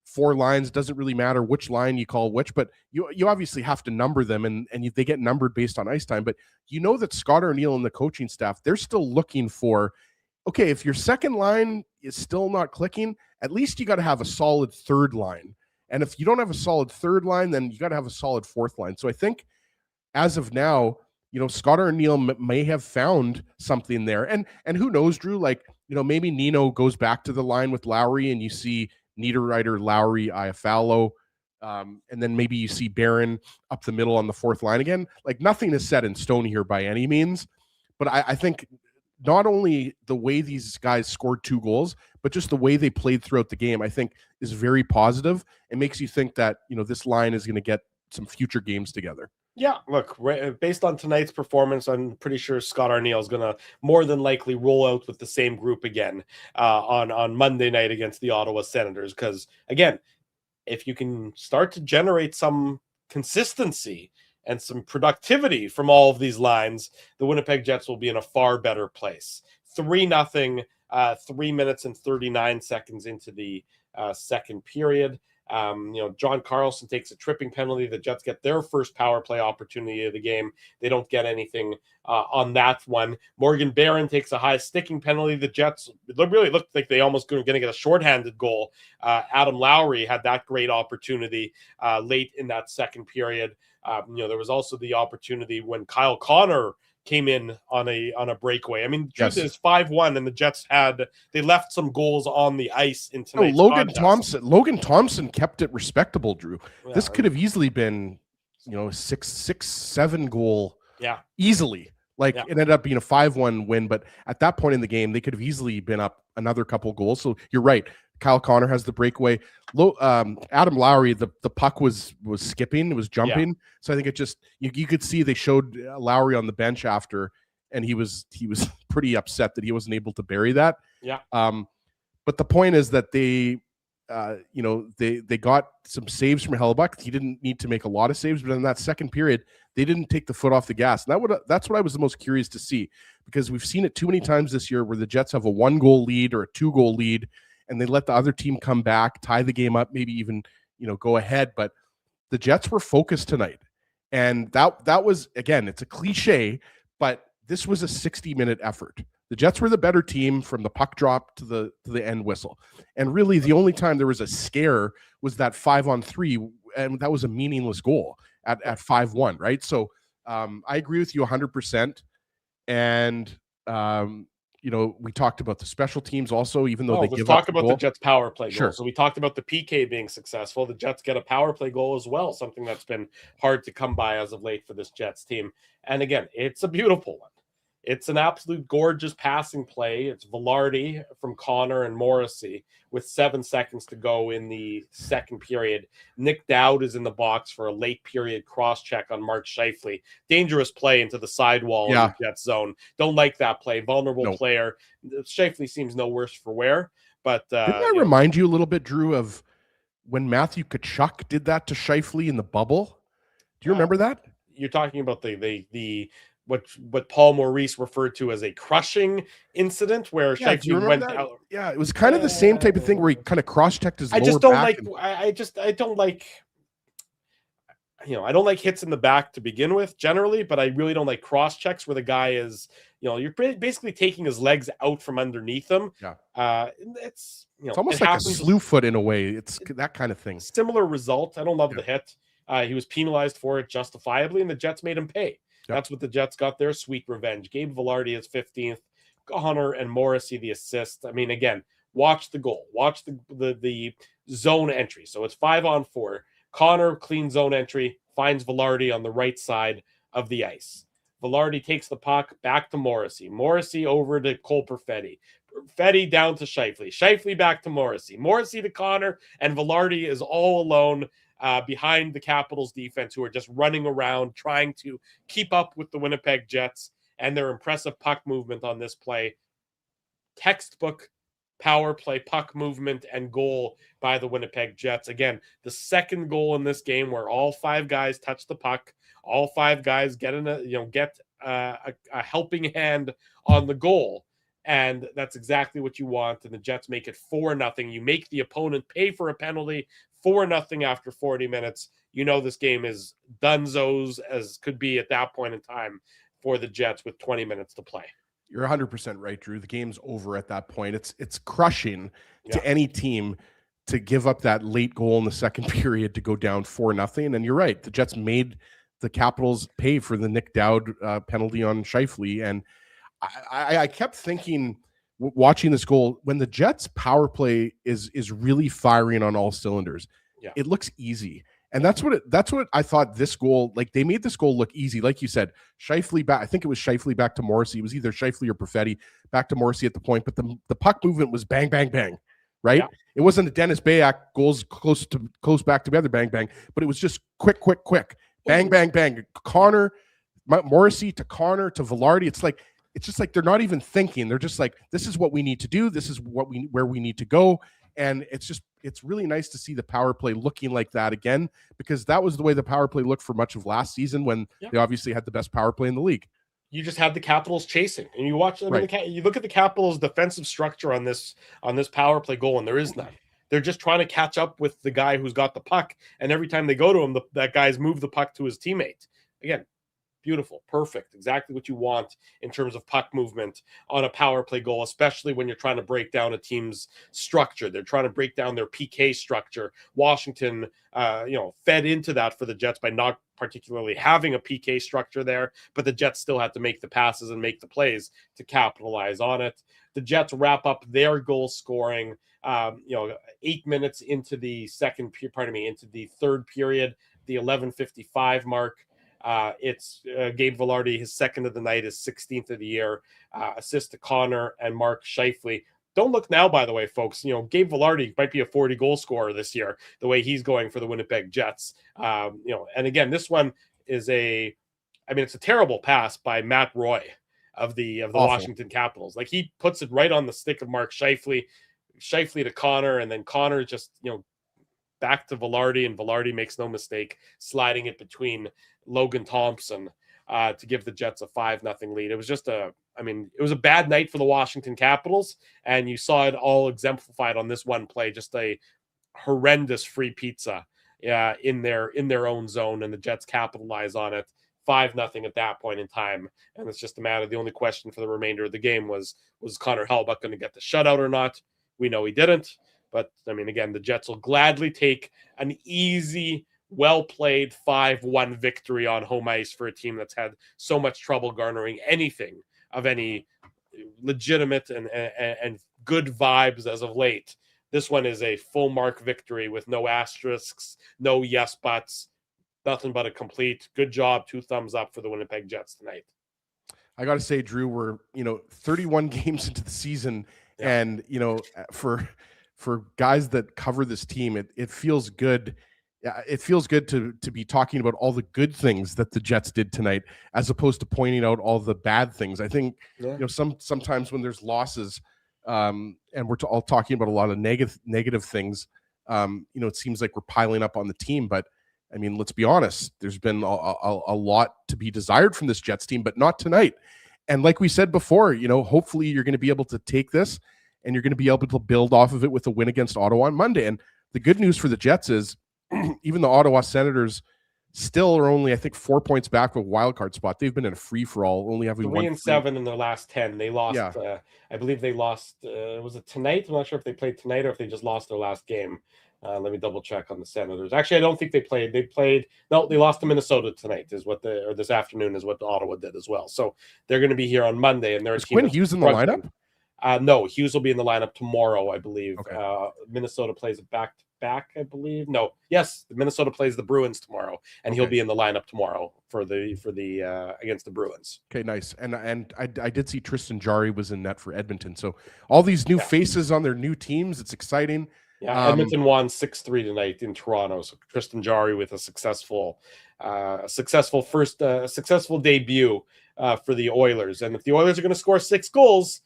four lines, doesn't really matter which line you call which, but you obviously have to number them and they get numbered based on ice time. But that Scott Arneal and the coaching staff, they're still looking for, okay, if your second line is still not clicking, at least you got to have a solid third line. And if you don't have a solid third line, then you got to have a solid fourth line. So I think as of now, Scott Arneal may have found something there. And who knows, Drew, maybe Nino goes back to the line with Lowry and you see Niederreiter, Lowry, Iafallo, and then maybe you see Barron up the middle on the fourth line again. Nothing is set in stone here by any means, but I think not only the way these guys scored 2 goals, but just the way they played throughout the game, I think is very positive. It makes you think that, this line is going to get some future games together.
Yeah, look, based on tonight's performance, I'm pretty sure Scott Arneal is going to more than likely roll out with the same group again on Monday night against the Ottawa Senators. Because, again, if you can start to generate some consistency and some productivity from all of these lines, the Winnipeg Jets will be in a far better place. 3-0, 3 minutes and 39 seconds into the second period. John Carlson takes a tripping penalty. The Jets get their first power play opportunity of the game. They don't get anything on that one. Morgan Barron takes a high sticking penalty. The Jets really looked like they almost going to get a shorthanded goal. Adam Lowry had that great opportunity late in that second period. There was also the opportunity when Kyle Connor came in on a breakaway. I mean, the truth is 5-1, and the Jets they left some goals on the ice in tonight's contest.
Logan Thompson kept it respectable, Drew. Yeah, this could have easily been, 6-7 goal.
Yeah,
easily. It ended up being a 5-1 win, but at that point in the game, they could have easily been up another couple goals. So you're right. Kyle Connor has the breakaway. Adam Lowry, the puck was skipping, it was jumping. Yeah. So I think it just you could see they showed Lowry on the bench after, and he was pretty upset that he wasn't able to bury that.
Yeah.
But the point is that they got some saves from Hellebuck. He didn't need to make a lot of saves, but in that second period, they didn't take the foot off the gas. And that's what I was the most curious to see, because we've seen it too many times this year where the Jets have a 1-goal lead or a 2-goal lead, and they let the other team come back, tie the game up, maybe even, go ahead. But the Jets were focused tonight. And that was, again, it's a cliche, but this was a 60-minute effort. The Jets were the better team from the puck drop to the end whistle. And really the only time there was a scare was that 5-on-3, and that was a meaningless goal at 5-1, right? So I agree with you 100%. And we talked about the special teams also, even though
let's talk about the Jets power play goal.
Sure.
So we talked about the PK being successful. The Jets get a power play goal as well, something that's been hard to come by as of late for this Jets team. And again, it's a beautiful one. It's an absolute gorgeous passing play. It's Velarde from Connor and Morrissey with 7 seconds to go in the second period. Nick Dowd is in the box for a late period cross-check on Mark Scheifele. Dangerous play into the sidewall in the Jets zone. Don't like that play. Vulnerable player. Scheifele seems no worse for wear. But
didn't I remind you a little bit, Drew, of when Matthew Tkachuk did that to Scheifele in the bubble? Do you remember that?
You're talking about the what Paul Maurice referred to as a crushing incident where Scheifele went out.
Yeah, it was kind of the same type of thing where he kind of cross-checked his lower back.
I don't like I don't like hits in the back to begin with generally, but I really don't like cross-checks where the guy is, you're basically taking his legs out from underneath him.
Yeah.
It's
almost like a slew foot in a way. It's that kind of thing.
Similar result. I don't love the hit. He was penalized for it justifiably, and the Jets made him pay. That's what the Jets got their sweet revenge. Gabe Velarde is 15th. Connor and Morrissey the assist. I mean, again, watch the goal. Watch the zone entry. So it's 5-on-4. Connor, clean zone entry, finds Velarde on the right side of the ice. Velarde takes the puck back to Morrissey. Morrissey over to Cole Perfetti. Perfetti down to Scheifele. Scheifele back to Morrissey. Morrissey to Connor, and Velarde is all alone behind the Capitals defense, who are just running around trying to keep up with the Winnipeg Jets and their impressive puck movement on this play. Textbook power play puck movement and goal by the Winnipeg Jets. Again, the second goal in this game where all 5 guys touch the puck, all 5 guys get a helping hand on the goal. And that's exactly what you want. And the Jets make it 4-0. You make the opponent pay for a penalty. 4-0 after 40 minutes. This game is dunzos as could be at that point in time for the Jets with 20 minutes to play.
You're 100% right, Drew. The game's over at that point. It's crushing to any team to give up that late goal in the second period to go down 4-0. And you're right. The Jets made the Capitals pay for the Nick Dowd penalty on Scheifele. And I kept thinking, watching this goal, when the Jets power play is really firing on all cylinders, it looks easy. And that's what I thought this goal, like they made this goal look easy. Like you said, Scheifele back, I think it was Scheifele back to Morrissey. It was either Scheifele or Perfetti back to Morrissey at the point, but the puck movement was bang, bang, bang, right? Yeah. It wasn't a Dennis Bayak goals close back together, bang, bang, but it was just quick, bang, bang, bang. Connor, Morrissey to Connor to Velarde. It's just like they're not even thinking. They're just like, this is what we need to do. This is where we need to go. And it's really nice to see the power play looking like that again, because that was the way the power play looked for much of last season when they obviously had the best power play in the league.
You just had the Capitals chasing, and you watch. You look at the Capitals' defensive structure on this power play goal, and there is none. They're just trying to catch up with the guy who's got the puck, and every time they go to him, that guy's moved the puck to his teammate. Again, beautiful, perfect, exactly what you want in terms of puck movement on a power play goal, especially when you're trying to break down a team's structure. They're trying to break down their PK structure. Washington, fed into that for the Jets by not particularly having a PK structure there, but the Jets still had to make the passes and make the plays to capitalize on it. The Jets wrap up their goal scoring, 8 minutes into the into the third period, the 11:55 mark. It's Gabe Velarde, his second of the night, his 16th of the year, assist to Connor and Mark Scheifele. Don't look now, by the way, folks. Gabe Velarde might be a 40 goal scorer this year, the way he's going for the Winnipeg Jets. And again, this one is it's a terrible pass by Matt Roy of the Washington Capitals. Like, he puts it right on the stick of Mark Scheifele. Scheifele to Connor, and then Connor just, back to Velarde, and Velarde makes no mistake sliding it between Logan Thompson to give the Jets a 5-0 lead. It was just it was a bad night for the Washington Capitals, and you saw it all exemplified on this one play, just a horrendous free pizza in their own zone, and the Jets capitalize on it 5-0 at that point in time. And it's just a matter, the only question for the remainder of the game was Connor Hellebuyck going to get the shutout or not? We know he didn't. But, again, the Jets will gladly take an easy, well-played 5-1 victory on home ice for a team that's had so much trouble garnering anything of any legitimate and good vibes as of late. This one is a full-mark victory with no asterisks, no yes buts, nothing but a complete good job, 2 thumbs up for the Winnipeg Jets tonight.
I got to say, Drew, we're 31 games into the season, and for guys that cover this team, it feels good. It feels good to be talking about all the good things that the Jets did tonight, as opposed to pointing out all the bad things. I think sometimes when there's losses, and we're all talking about a lot of negative things, it seems like we're piling up on the team. But let's be honest, there's been a lot to be desired from this Jets team, but not tonight. And like we said before, hopefully you're going to be able to take this and you're going to be able to build off of it with a win against Ottawa on Monday. And the good news for the Jets is even the Ottawa Senators still are only, I think, 4 points back with a wild card spot. They've been in a free-for-all, only having
3-7 in their last 10. They lost, I believe they lost, was it tonight? I'm not sure if they played tonight or if they just lost their last game. Let me double check on the Senators. Actually, I don't think they played. They lost to Minnesota tonight, or this afternoon is what Ottawa did as well. So they're going to be here on Monday. And
is Quinn Hughes in the lineup?
No, Hughes will be in the lineup tomorrow, I believe. Okay. Minnesota plays it back-to-back, I believe. No, yes, Minnesota plays the Bruins tomorrow, and he'll be in the lineup tomorrow for the against the Bruins.
Okay, nice. And I did see Tristan Jarry was in net for Edmonton. So all these new faces on their new teams, it's exciting.
Yeah, Edmonton won 6-3 tonight in Toronto. So Tristan Jarry with a successful debut for the Oilers. And if the Oilers are going to score 6 goals,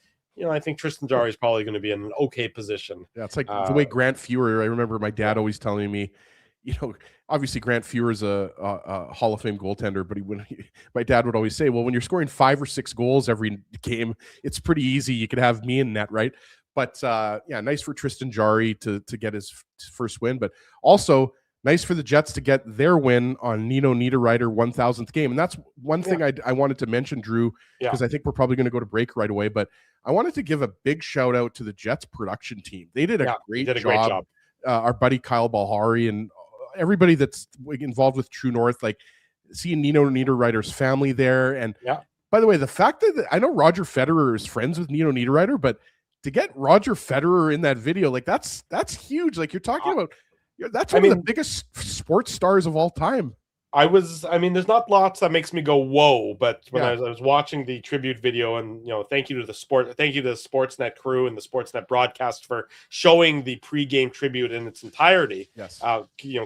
I think Tristan Jarry is probably going to be in an okay position.
Yeah, it's like the way Grant Fuhrer. I remember my dad always telling me, obviously Grant Fuhrer is a Hall of Fame goaltender, but my dad would always say, well, when you're scoring 5 or 6 goals every game, it's pretty easy. You could have me in net, right? But nice for Tristan Jarry to get his first win, but also nice for the Jets to get their win on Nino Niederreiter 1,000th game. And that's one thing I wanted to mention, Drew, because I think we're probably going to go to break right away. But I wanted to give a big shout out to the Jets production team. They did a great job. Our buddy Kyle Balhari and everybody that's involved with True North, like seeing Nino Niederreiter's family there. And by the way, the fact that I know Roger Federer is friends with Nino Niederreiter, but to get Roger Federer in that video, like that's huge. Like you're talking about, that's one of the biggest sports stars of all time.
There's not lots that makes me go, whoa, but when I was watching the tribute video, and thank you to the Sportsnet crew and the Sportsnet broadcast for showing the pregame tribute in its entirety.
Yes.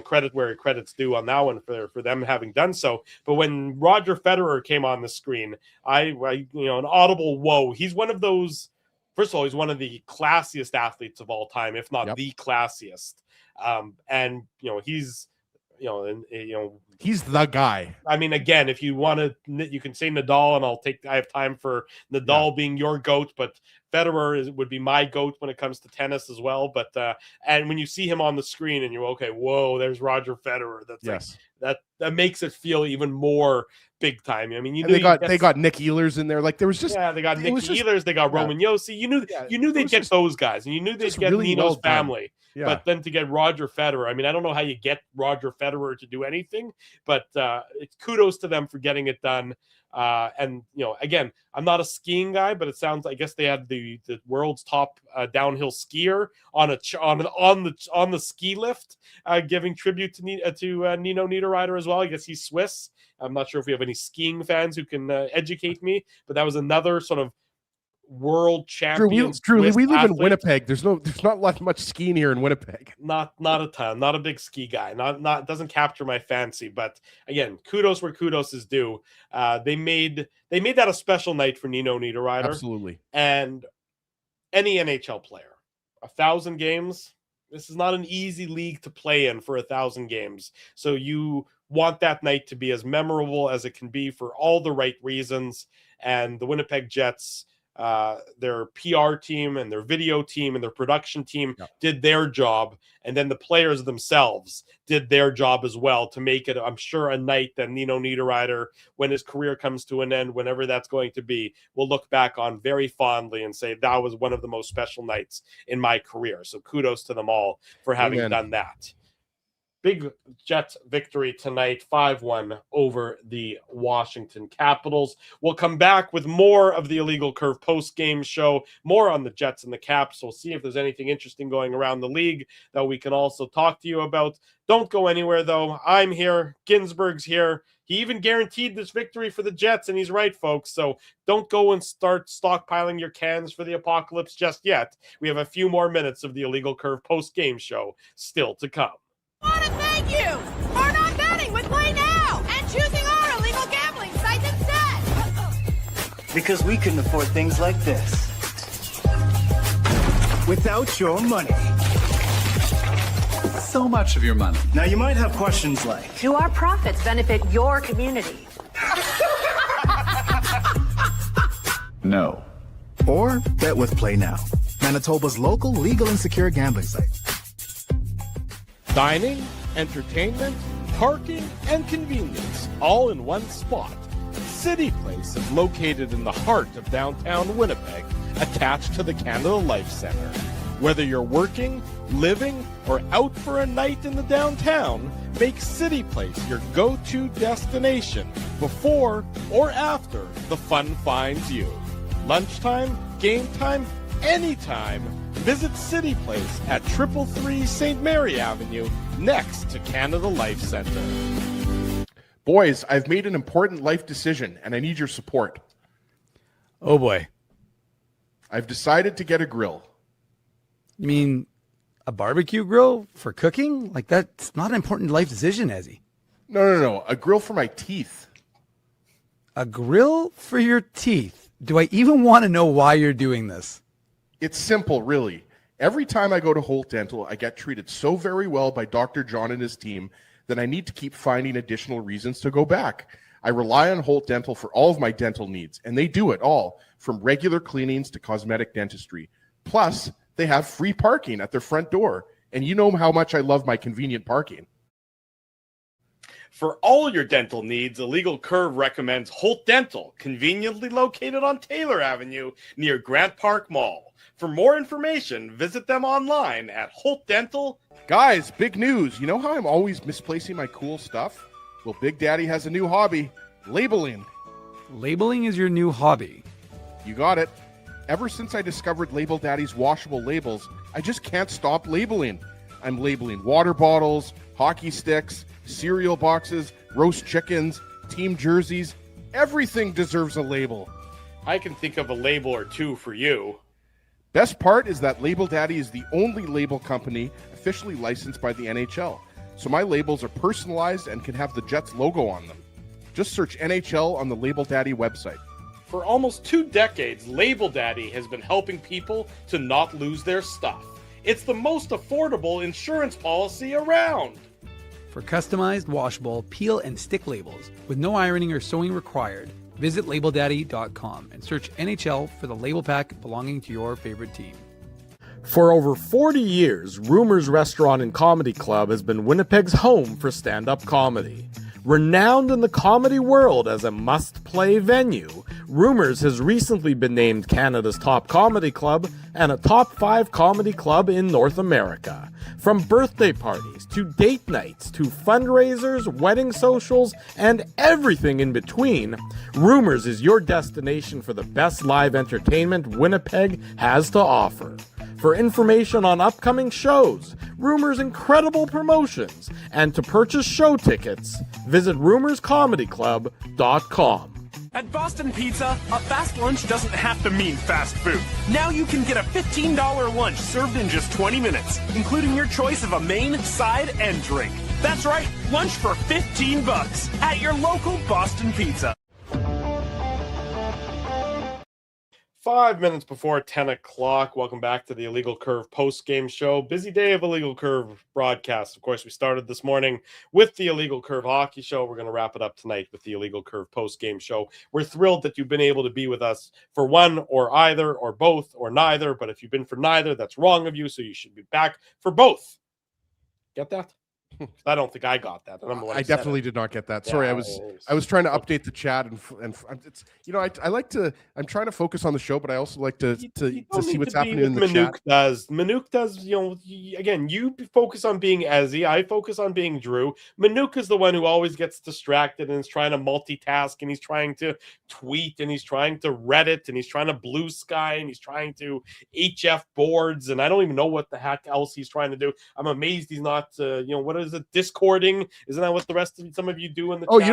Credit where credit's due on that one for them having done so. But when Roger Federer came on the screen, I an audible whoa. He's one of those. First of all, he's one of the classiest athletes of all time, if not the classiest.
He's the guy.
Again, if you want to, you can say Nadal, and I have time for Nadal being your GOAT, but Federer would be my GOAT when it comes to tennis as well. But and when you see him on the screen and you're okay, whoa, there's Roger Federer. That's that makes it feel even more big time.
They got Nick Ehlers in there. Like there was just
they got Nick Ehlers, they got Roman Yossi. You knew they'd get those guys, and you knew they'd get really Nino's family. Yeah. But then to get Roger Federer, I don't know how you get Roger Federer to do anything, but it's kudos to them for getting it done. Again, I'm not a skiing guy, but it sounds, I guess they had the world's top downhill skier on the ski lift, giving tribute to Nino Niederreiter as well. I guess he's Swiss. I'm not sure if we have any skiing fans who can educate me, but that was another sort of world champion.
Drew, we live in Winnipeg. There's not much skiing here in Winnipeg.
Not a ton. Not a big ski guy. Not doesn't capture my fancy. But again, kudos where kudos is due. They made that a special night for Nino Niederreiter.
Absolutely.
And any NHL player, 1,000 games. This is not an easy league to play in for 1,000 games. So you want that night to be as memorable as it can be for all the right reasons. And the Winnipeg Jets, their PR team and their video team and their production team did their job. And then the players themselves did their job as well to make it, I'm sure, a night that Nino Niederreiter, when his career comes to an end, whenever that's going to be, will look back on very fondly and say, that was one of the most special nights in my career. So kudos to them all for having done that. Big Jets victory tonight, 5-1 over the Washington Capitals. We'll come back with more of the Illegal Curve post-game show, more on the Jets and the Caps. We'll see if there's anything interesting going around the league that we can also talk to you about. Don't go anywhere, though. I'm here. Ginsburg's here. He even guaranteed this victory for the Jets, and he's right, folks. So don't go and start stockpiling your cans for the apocalypse just yet. We have a few more minutes of the Illegal Curve post-game show still to come.
I want to thank you for not betting with Play Now and choosing our illegal gambling site instead.
Because we couldn't afford things like this without your money.
So much of your money.
Now you might have questions like,
do our profits benefit your community?
No.
Or bet with Play Now, Manitoba's local legal and secure gambling site.
Dining, entertainment, parking, and convenience, all in one spot. City Place is located in the heart of downtown Winnipeg, attached to the Canada Life Centre. Whether you're working, living, or out for a night in the downtown, make City Place your go-to destination before or after the fun finds you. Lunchtime, game time, anytime. Visit City Place at 333 St. Mary Avenue, next to Canada Life Centre.
Boys, I've made an important life decision, and I need your support.
Oh, boy.
I've decided to get a grill.
You mean a barbecue grill for cooking? Like, that's not an important life decision, Ezzy.
No. A grill for my teeth.
A grill for your teeth? Do I even want to know why you're doing this?
It's simple, really. Every time I go to Holt Dental, I get treated so very well by Dr. John and his team that I need to keep finding additional reasons to go back. I rely on Holt Dental for all of my dental needs, and they do it all, from regular cleanings to cosmetic dentistry. Plus, they have free parking at their front door, and you know how much I love my convenient parking.
For all your dental needs, Illegal Curve recommends Holt Dental, conveniently located on Taylor Avenue near Grant Park Mall. For more information, visit them online at Holt Dental.
Guys, big news. You know how I'm always misplacing my cool stuff? Well, Big Daddy has a new hobby, labeling.
Labeling is your new hobby?
You got it. Ever since I discovered Label Daddy's washable labels, I just can't stop labeling. I'm labeling water bottles, hockey sticks, cereal boxes, roast chickens, team jerseys. Everything deserves a label.
I can think of a label or two for you.
Best part is that Label Daddy is the only label company officially licensed by the NHL. So my labels are personalized and can have the Jets logo on them. Just search NHL on the Label Daddy website.
For almost 2 decades, Label Daddy has been helping people to not lose their stuff. It's the most affordable insurance policy around.
For customized, washable, peel and stick labels with no ironing or sewing required, visit labeldaddy.com and search NHL for the label pack belonging to your favorite team.
For over 40 years, Rumors Restaurant and Comedy Club has been Winnipeg's home for stand-up comedy. Renowned in the comedy world as a must-play venue, Rumors has recently been named Canada's top comedy club and a top 5 comedy club in North America. From birthday parties to date nights to fundraisers, wedding socials, and everything in between, Rumors is your destination for the best live entertainment Winnipeg has to offer. For information on upcoming shows, Rumors' incredible promotions, and to purchase show tickets, visit rumorscomedyclub.com.
At Boston Pizza, a fast lunch doesn't have to mean fast food. Now you can get a $15 lunch served in just 20 minutes, including your choice of a main, side, and drink. That's right, lunch for $15 at your local Boston Pizza.
5 minutes before 10 o'clock. Welcome back to the Illegal Curve post-game show. Busy day of Illegal Curve broadcast. Of course, we started this morning with the Illegal Curve hockey show. We're going to wrap it up tonight with the Illegal Curve post-game show. We're thrilled that you've been able to be with us for one or either or both or neither. But if you've been for neither, that's wrong of you. So you should be back for both. Get that? I don't think I got that.
I definitely did not get that. Sorry, I was trying to update the chat and it's I like to. I'm trying to focus on the show, but I also like to see what's happening in the chat.
Manuk does. Again, you focus on being Ezzy. I focus on being Drew. Manuk is the one who always gets distracted and is trying to multitask, and he's trying to tweet, and he's trying to Reddit, and he's trying to Blue Sky, and he's trying to HF boards, and I don't even know what the heck else he's trying to do. I'm amazed he's not. What is it? Discording? Isn't that what the rest of some of you do in the chat?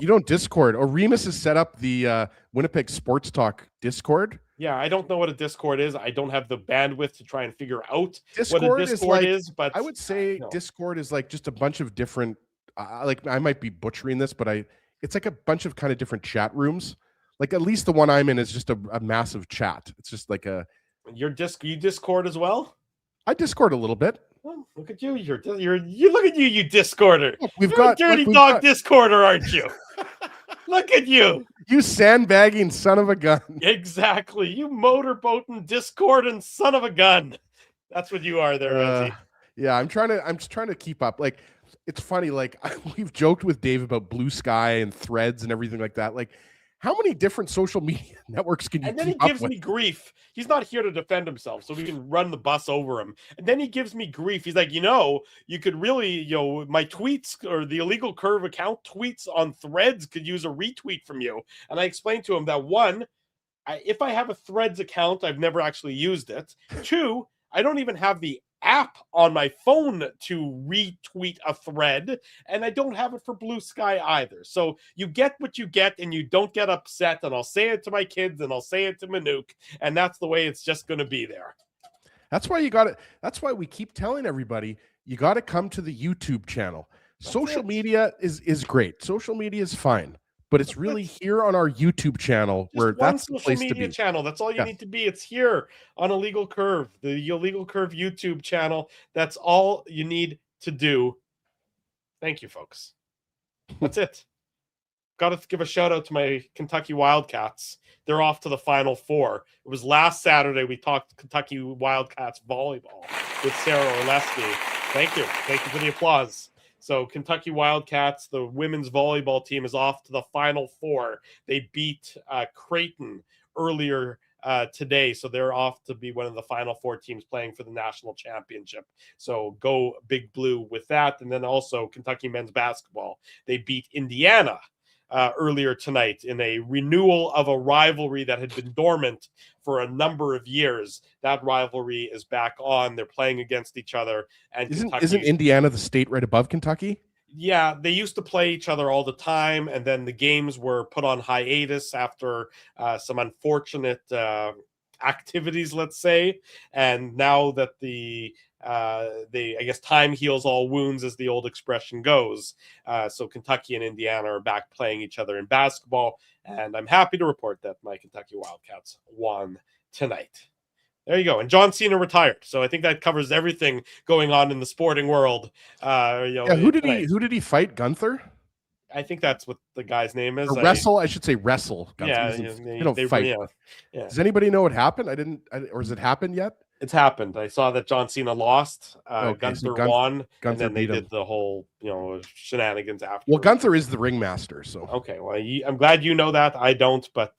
You don't Discord. Remus has set up the Winnipeg Sports Talk Discord.
Yeah, I don't know what a Discord is. I don't have the bandwidth to try and figure out
Discord
what a Discord is, but
I would say Discord is like just a bunch of different like I might be butchering this, but it's like a bunch of kind of different chat rooms. Like at least the one I'm in is just a massive chat. It's just like
you Discord as well?
I Discord a little bit.
Well, look at you! You look at you Discorder.
We've
You're
got
a dirty dog Discorder, aren't you? Look at you!
You sandbagging son of a gun.
Exactly, you motorboating Discording son of a gun. That's what you are there, Ezzy.
Yeah, I'm just trying to keep up. Like, it's funny. Like we've joked with Dave about Blue Sky and Threads and everything like that. Like, how many different social media networks can you keep up with?
And then he gives me grief. He's not here to defend himself, so we can run the bus over him. And then he gives me grief. He's like, you could really, my tweets or the Illegal Curve account tweets on Threads could use a retweet from you. And I explained to him that one, if I have a Threads account, I've never actually used it. Two, I don't even have the app on my phone to retweet a thread, and I don't have it for Blue Sky either. So you get what you get, and you don't get upset. And I'll say it to my kids, and I'll say it to Manuk, and that's the way it's just going to be there.
That's why you got it. That's why we keep telling everybody you got to come to the YouTube channel. Social media is great. Social media is fine. But it's really here on our YouTube channel where that's the place to be.
Social media channel. That's all you need to be. It's here on Illegal Curve, the Illegal Curve YouTube channel. That's all you need to do. Thank you, folks. That's it. Got to give a shout out to my Kentucky Wildcats. They're off to the Final Four. It was last Saturday we talked Kentucky Wildcats volleyball with Sarah Orleski. Thank you. Thank you for the applause. So Kentucky Wildcats, the women's volleyball team, is off to the Final Four. They beat Creighton earlier today, so they're off to be one of the Final Four teams playing for the national championship. So go Big Blue with that. And then also Kentucky men's basketball. They beat Indiana earlier tonight in a renewal of a rivalry that had been dormant for a number of years. That rivalry is back on. They're playing against each other. And
isn't Indiana the state right above Kentucky?
Yeah, they used to play each other all the time, and then the games were put on hiatus after some unfortunate activities, let's say. And now that I guess time heals all wounds, as the old expression goes. So Kentucky and Indiana are back playing each other in basketball, and I'm happy to report that my Kentucky Wildcats won tonight. There you go. And John Cena retired, so I think that covers everything going on in the sporting world.
Who did he fight? Gunther?
I think that's what the guy's name is.
I should say wrestle. Gunther.
Yeah,
they don't fight.
Yeah.
Does anybody know what happened? Or has it happened yet?
It's happened. I saw that John Cena lost. Gunther won,
Gunther
and then they did the whole, shenanigans after.
Well, Gunther is the ringmaster, so
okay. Well, I'm glad you know that. I don't, but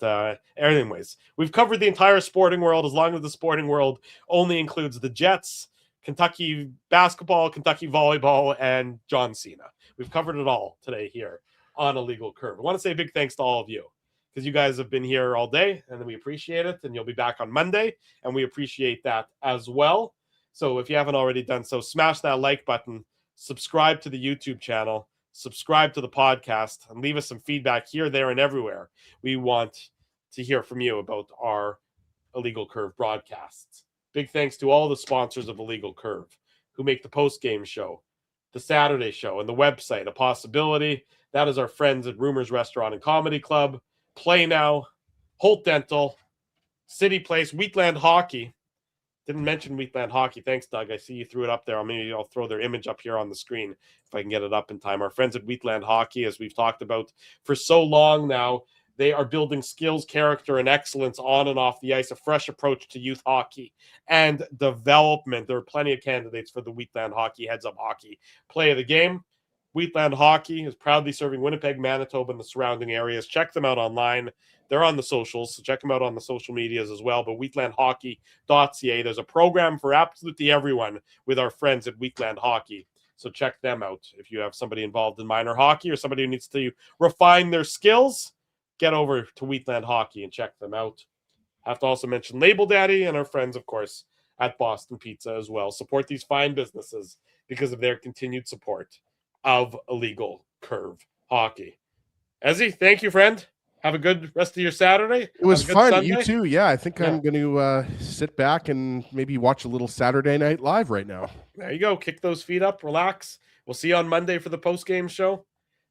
anyways, we've covered the entire sporting world. As long as the sporting world only includes the Jets, Kentucky basketball, Kentucky volleyball, and John Cena. We've covered it all today here on Illegal Curve. I want to say a big thanks to all of you, because you guys have been here all day, and we appreciate it, and you'll be back on Monday, and we appreciate that as well. So if you haven't already done so, smash that like button, subscribe to the YouTube channel, subscribe to the podcast, and leave us some feedback here, there, and everywhere. We want to hear from you about our Illegal Curve broadcasts. Big thanks to all the sponsors of Illegal Curve who make the post-game show, the Saturday show, and the website a possibility. That is our friends at Rumors Restaurant and Comedy Club, Play Now, Holt Dental, City Place, Wheatland Hockey. Didn't mention Wheatland Hockey. Thanks, Doug. I see you threw it up there. I'll throw their image up here on the screen if I can get it up in time. Our friends at Wheatland Hockey, as we've talked about for so long now, they are building skills, character, and excellence on and off the ice, a fresh approach to youth hockey and development. There are plenty of candidates for the Wheatland Hockey Heads Up Hockey Play of the Game. Wheatland Hockey is proudly serving Winnipeg, Manitoba, and the surrounding areas. Check them out online. They're on the socials, so check them out on the social medias as well. But wheatlandhockey.ca, there's a program for absolutely everyone with our friends at Wheatland Hockey. So check them out. If you have somebody involved in minor hockey or somebody who needs to refine their skills, get over to Wheatland Hockey and check them out. Have to also mention Label Daddy and our friends, of course, at Boston Pizza as well. Support these fine businesses because of their continued support of Illegal Curve Hockey. Ezzy, thank you, friend. Have a good rest of your Saturday.
It was fun.
Sunday.
You too. Yeah, I think I'm going to sit back and maybe watch a little Saturday Night Live right now.
There you go. Kick those feet up. Relax. We'll see you on Monday for the post-game show.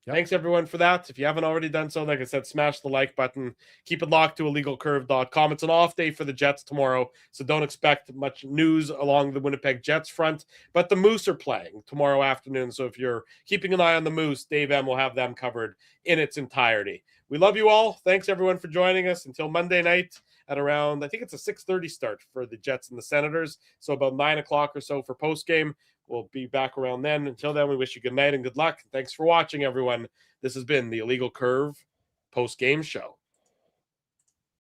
Yep. Thanks, everyone, for that. If you haven't already done so, like I said, smash the like button. Keep it locked to illegalcurve.com. It's an off day for the Jets tomorrow, so don't expect much news along the Winnipeg Jets front. But the Moose are playing tomorrow afternoon, so if you're keeping an eye on the Moose, Dave M will have them covered in its entirety. We love you all. Thanks, everyone, for joining us. Until Monday night at around, I think it's a 6:30 start for the Jets and the Senators, so about 9 o'clock or so for postgame. We'll be back around then. Until then, we wish you good night and good luck. Thanks for watching, everyone. This has been the Illegal Curve post-game show.